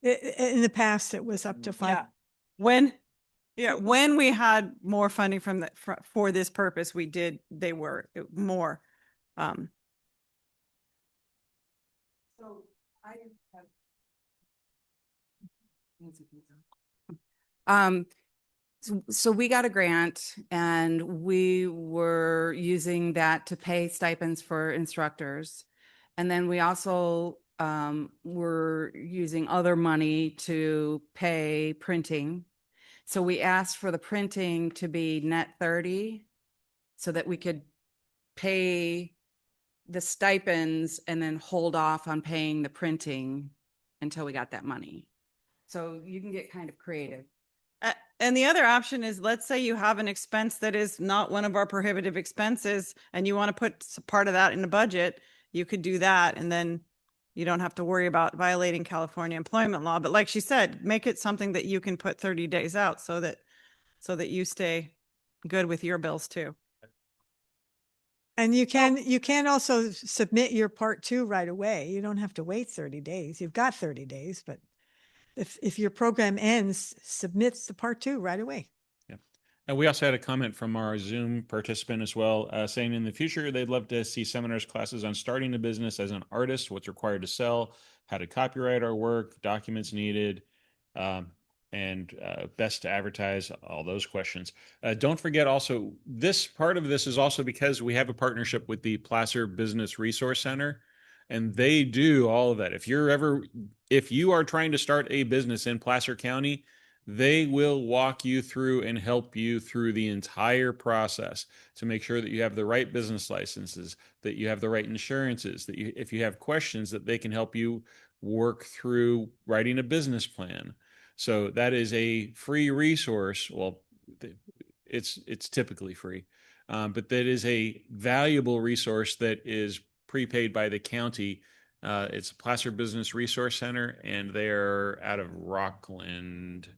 In the past, it was up to 5. Yeah. When we had more funding for this purpose, they were more. So I have. So we got a grant and we were using that to pay stipends for instructors. And then we also were using other money to pay printing. So we asked for the printing to be net 30 so that we could pay the stipends and then hold off on paying the printing until we got that money. So you can get kind of creative. And the other option is, let's say you have an expense that is not one of our prohibitive expenses and you want to put part of that in the budget, you could do that. And then you don't have to worry about violating California employment law. But like she said, make it something that you can put 30 days out so that you stay good with your bills too. And you can also submit your part 2 right away. You don't have to wait 30 days. You've got 30 days, but if your program ends, submit the part 2 right away. Yeah. And we also had a comment from our Zoom participant as well, saying in the future, they'd love to see seminars, classes on starting a business as an artist, what's required to sell, how to copyright our work, documents needed, and best to advertise, all those questions. Don't forget also, this part of this is also because we have a partnership with the Placer Business Resource Center, and they do all of that. If you are trying to start a business in Placer County, they will walk you through and help you through the entire process to make sure that you have the right business licenses, that you have the right insurances, that if you have questions, that they can help you work through writing a business plan. So that is a free resource. Well, it's typically free, but that is a valuable resource that is prepaid by the county. It's Placer Business Resource Center, and they're out of Rockland,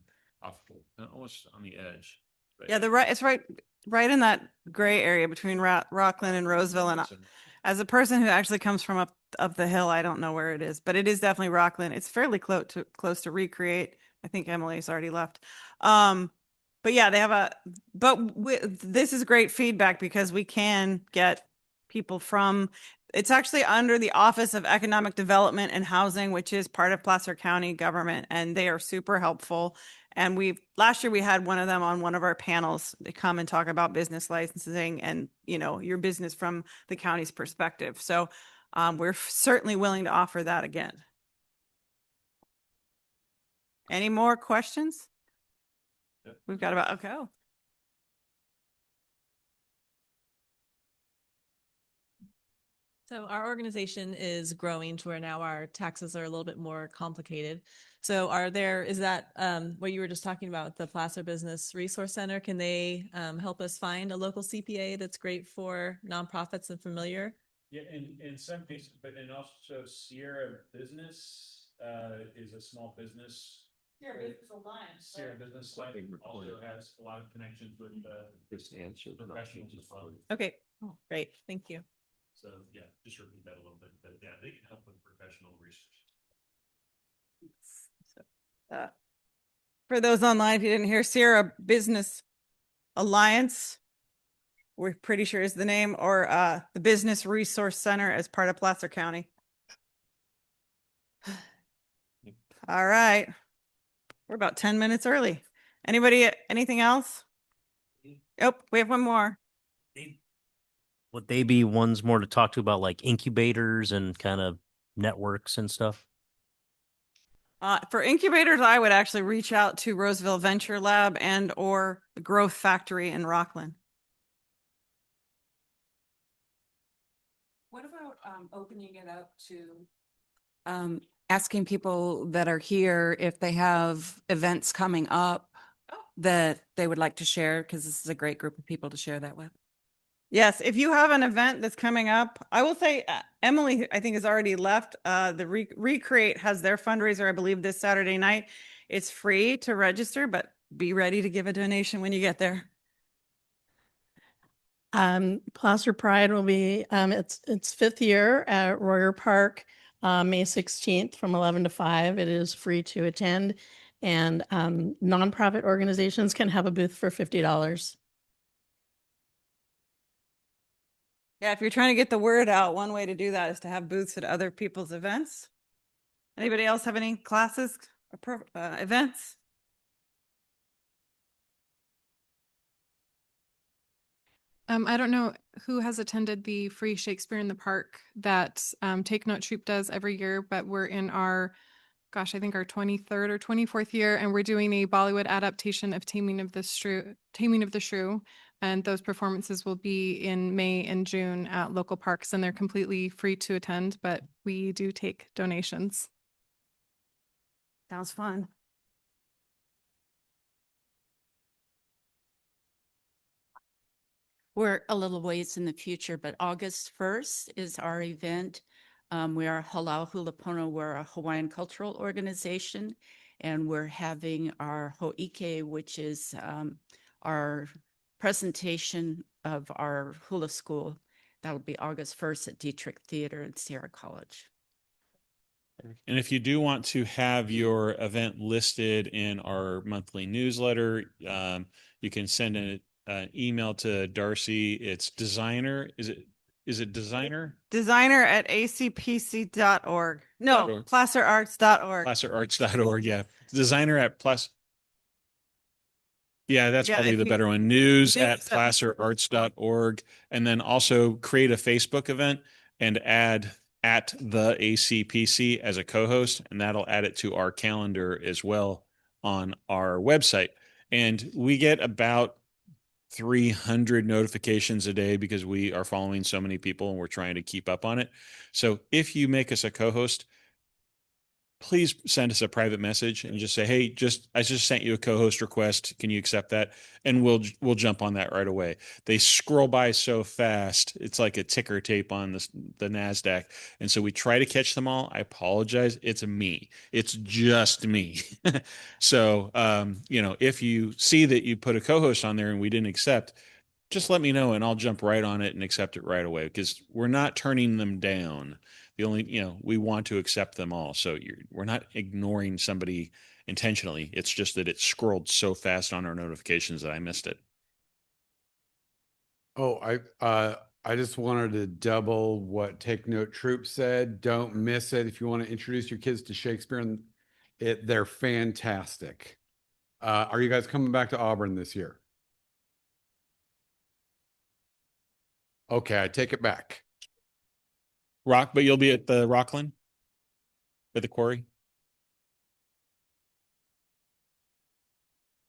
almost on the edge. But Yeah, it's right in that gray area between Rockland and Roseville. And as a person who actually comes from up the hill, I don't know where it is, but it is definitely Rockland. It's fairly close to Recreate. I think Emily's already left. But yeah, they have this is great feedback because we can get people from It's actually under the Office of Economic Development and Housing, which is part of Placer County government, and they are super helpful. And last year we had one of them on one of our panels to come and talk about business licensing and, your business from the county's perspective. So we're certainly willing to offer that again. Any more questions? We've got about, okay. So our organization is growing to where now our taxes are a little bit more complicated. So is that what you were just talking about, the Placer Business Resource Center? Can they help us find a local CPA that's great for nonprofits and familiar? Yeah, in some cases, but and also Sierra Business is a small business. Sierra Business Alliance. Sierra Business Alliance also has a lot of connections with professionals as well. Okay, great, thank you. So yeah, just repeat that a little bit, but yeah, they can help with professional research. For those online, if you didn't hear, Sierra Business Alliance, we're pretty sure is the name, or the Business Resource Center as part of Placer County. All right. We're about 10 minutes early. Anything else? Oh, we have one more. Would they be ones more to talk to about like incubators and kind of networks and stuff? For incubators, I would actually reach out to Roseville Venture Lab and or the Growth Factory in Rockland. What about opening it up to asking people that are here if they have events coming up that they would like to share? Because this is a great group of people to share that with. Yes, if you have an event that's coming up, I will say Emily, I think, has already left. The Recreate has their fundraiser, I believe, this Saturday night. It's free to register, but be ready to give a donation when you get there. Placer Pride will be its fifth year at Royer Park, May 16th from 11 to 5. It is free to attend, and nonprofit organizations can have a booth for $50. Yeah, if you're trying to get the word out, one way to do that is to have booths at other people's events. Anybody else have any classes or events? I don't know who has attended the free Shakespeare in the Park that Take Note Troop does every year, but we're in our, I think our 23rd or 24th year, and we're doing a Bollywood adaptation of Taming of the Shrew. And those performances will be in May and June at local parks, and they're completely free to attend, but we do take donations. Sounds fun. We're a little ways in the future, but August 1st is our event. We are Halal Hula Pono. We're a Hawaiian cultural organization, and we're having our Ho'ike, which is our presentation of our hula school. That'll be August 1st at Dietrich Theater in Sierra College. And if you do want to have your event listed in our monthly newsletter, you can send an email to Darcy. It's designer. Is it designer? Designer at acpc.org. No, placerarts.org. Placerarts.org. Yeah. Designer at plus. Yeah, that's probably the if better one. News at placerarts.org. And then also create a Facebook event and add at the ACPC as a co-host, and that'll add it to our calendar as well on our website. And we get about 300 notifications a day because we are following so many people and we're trying to keep up on it. So if you make us a co-host, please send us a private message and just say, hey, I just sent you a co-host request. Can you accept that? And we'll jump on that right away. They scroll by so fast. It's like a ticker tape on the NASDAQ. And so we try to catch them all. I apologize. It's me. It's just me. So, if you see that you put a co-host on there and we didn't accept, just let me know and I'll jump right on it and accept it right away, because we're not turning them down. The only, we want to accept them all. So we're not ignoring somebody intentionally. It's just that it scrolled so fast on our notifications that I missed it. Oh, I just wanted to double what Take Note Troop said. Don't miss it. If you want to introduce your kids to Shakespeare, and they're fantastic. Are you guys coming back to Auburn this year? Okay, I take it back. But you'll be at the Rockland? At the quarry?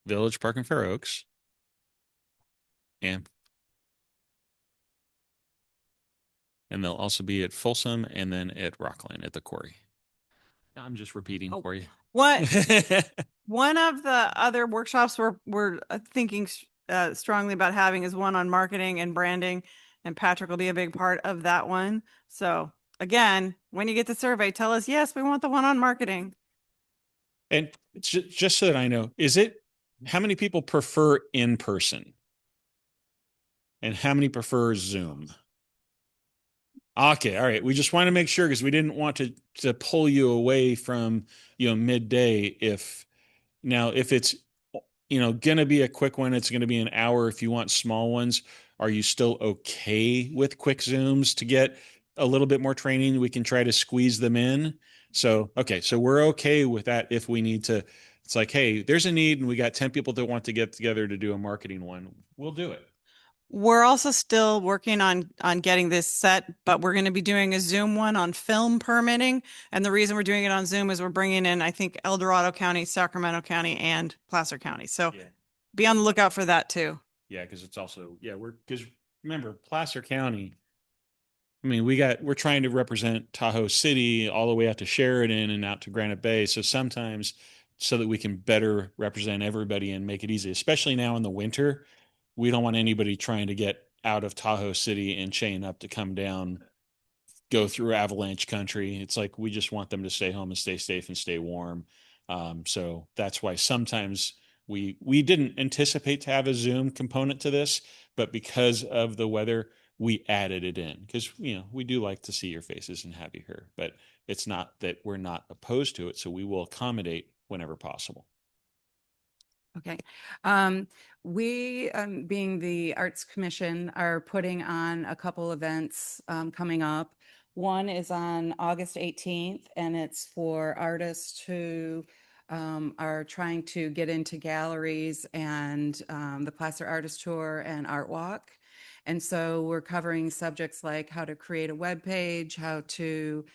Village Park and Fair Oaks. And they'll also be at Folsom and then at Rockland at the quarry. I'm just repeating for you. What one of the other workshops we're thinking strongly about having is one on marketing and branding, and Patrick will be a big part of that one. So again, when you get the survey, tell us, yes, we want the one on marketing. And just so that I know, how many people prefer in person? And how many prefer Zoom? Okay, all right. We just want to make sure because we didn't want to pull you away from, midday if it's, going to be a quick one, it's going to be an hour. If you want small ones, are you still okay with quick Zooms to get a little bit more training? We can try to squeeze them in. So, okay. So we're okay with that if we need to. It's like, hey, there's a need and we got 10 people that want to get together to do a marketing one. We'll do it. We're also still working on getting this set, but we're going to be doing a Zoom one on film permitting. And the reason we're doing it on Zoom is we're bringing in, I think, El Dorado County, Sacramento County, and Placer County. So be on the lookout for that too. Yeah, because it's also, because remember, Placer County, I mean, we're trying to represent Tahoe City all the way out to Sheridan and out to Granite Bay. So sometimes so that we can better represent everybody and make it easy, especially now in the winter. We don't want anybody trying to get out of Tahoe City and chain up to come down, go through avalanche country. It's like, we just want them to stay home and stay safe and stay warm. So that's why sometimes we didn't anticipate to have a Zoom component to this, but because of the weather, we added it in because, we do like to see your faces and have you here, but it's not that we're not opposed to it. So we will accommodate whenever possible. Okay. We, being the Arts Commission, are putting on a couple events coming up. One is on August 18th, and it's for artists who are trying to get into galleries and the Placer Artist Tour and Art Walk. And so we're covering subjects like how to create a web page, how to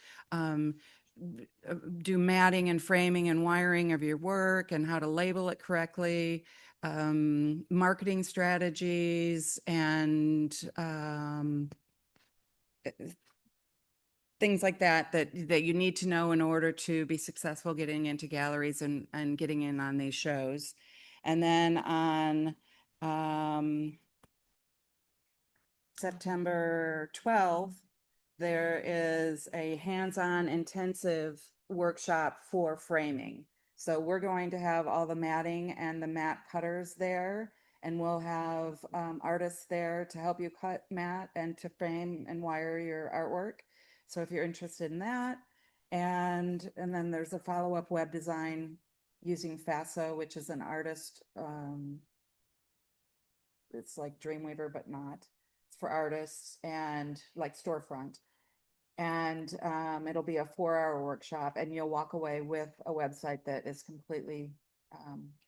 do matting and framing and wiring of your work, and how to label it correctly, marketing strategies, and things like that you need to know in order to be successful getting into galleries and getting in on these shows. And then on September 12th, there is a hands-on intensive workshop for framing. So we're going to have all the matting and the mat cutters there, and we'll have artists there to help you cut mat and to frame and wire your artwork. So if you're interested in that, and then there's a follow-up web design using FASO, which is an artist. It's like Dreamweaver, but not. It's for artists and like storefront. And it'll be a 4-hour workshop, and you'll walk away with a website that is completely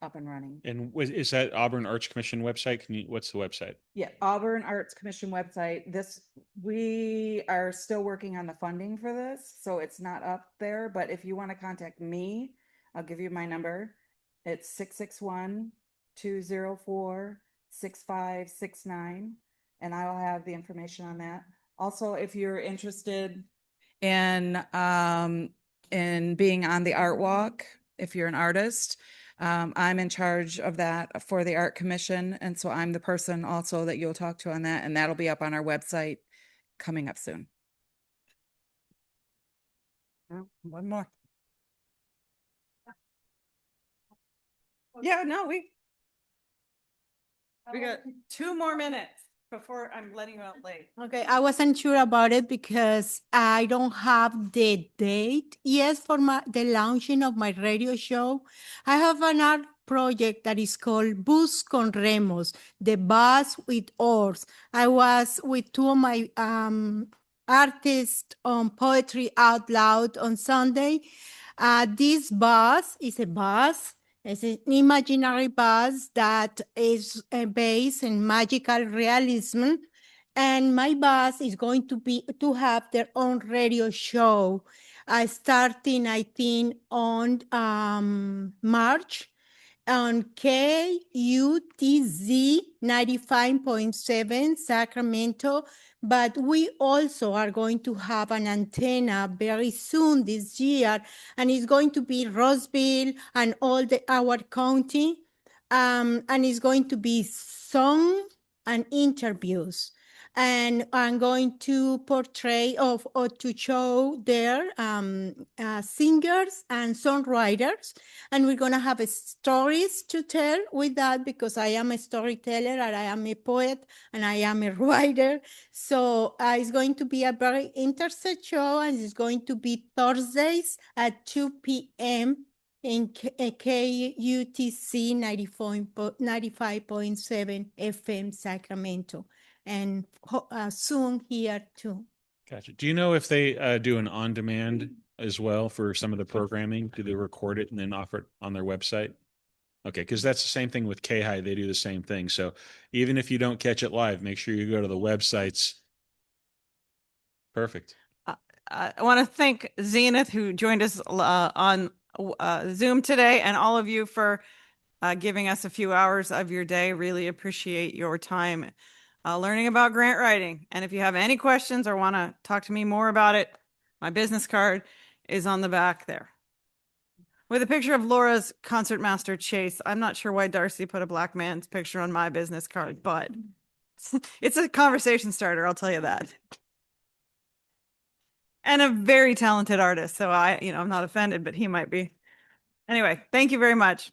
up and running. And is that Auburn Arts Commission website? What's the website? Yeah, Auburn Arts Commission website. We are still working on the funding for this, so it's not up there. But if you want to contact me, I'll give you my number. It's 661-204-6569, and I'll have the information on that. Also, if you're interested in being on the art walk, if you're an artist, I'm in charge of that for the Art Commission. And so I'm the person also that you'll talk to on that. And that'll be up on our website coming up soon. One more. Yeah, no, we got 2 more minutes before I'm letting you out late. Okay, I wasn't sure about it because I don't have the date yet for the launching of my radio show. I have an art project that is called Bus con Remos, the bus with oars. I was with two of my artists on Poetry Out Loud on Sunday. This bus is a bus. It's an imaginary bus that is based in magical realism. And my bus is going to have their own radio show starting, I think, on March on KUTZ 95.7 Sacramento. But we also are going to have an antenna very soon this year, and it's going to be Roseville and all our county, and it's going to be song and interviews. And I'm going to portray or to show their singers and songwriters. And we're going to have stories to tell with that, because I am a storyteller and I am a poet and I am a writer. So it's going to be a very interesting show, and it's going to be Thursdays at 2 p.m. in KUTC 95.7 FM Sacramento. And soon here too. Gotcha. Do you know if they do an on-demand as well for some of the programming? Do they record it and then offer it on their website? Okay, because that's the same thing with K-High. They do the same thing. So even if you don't catch it live, make sure you go to the websites. Perfect. I want to thank Zenith, who joined us on Zoom today, and all of you for giving us a few hours of your day. Really appreciate your time learning about grant writing. And if you have any questions or want to talk to me more about it, my business card is on the back there with a picture of Laura's concertmaster Chase. I'm not sure why Darcy put a black man's picture on my business card, but it's a conversation starter, I'll tell you that. And a very talented artist. So I'm not offended, but he might be. Anyway, thank you very much.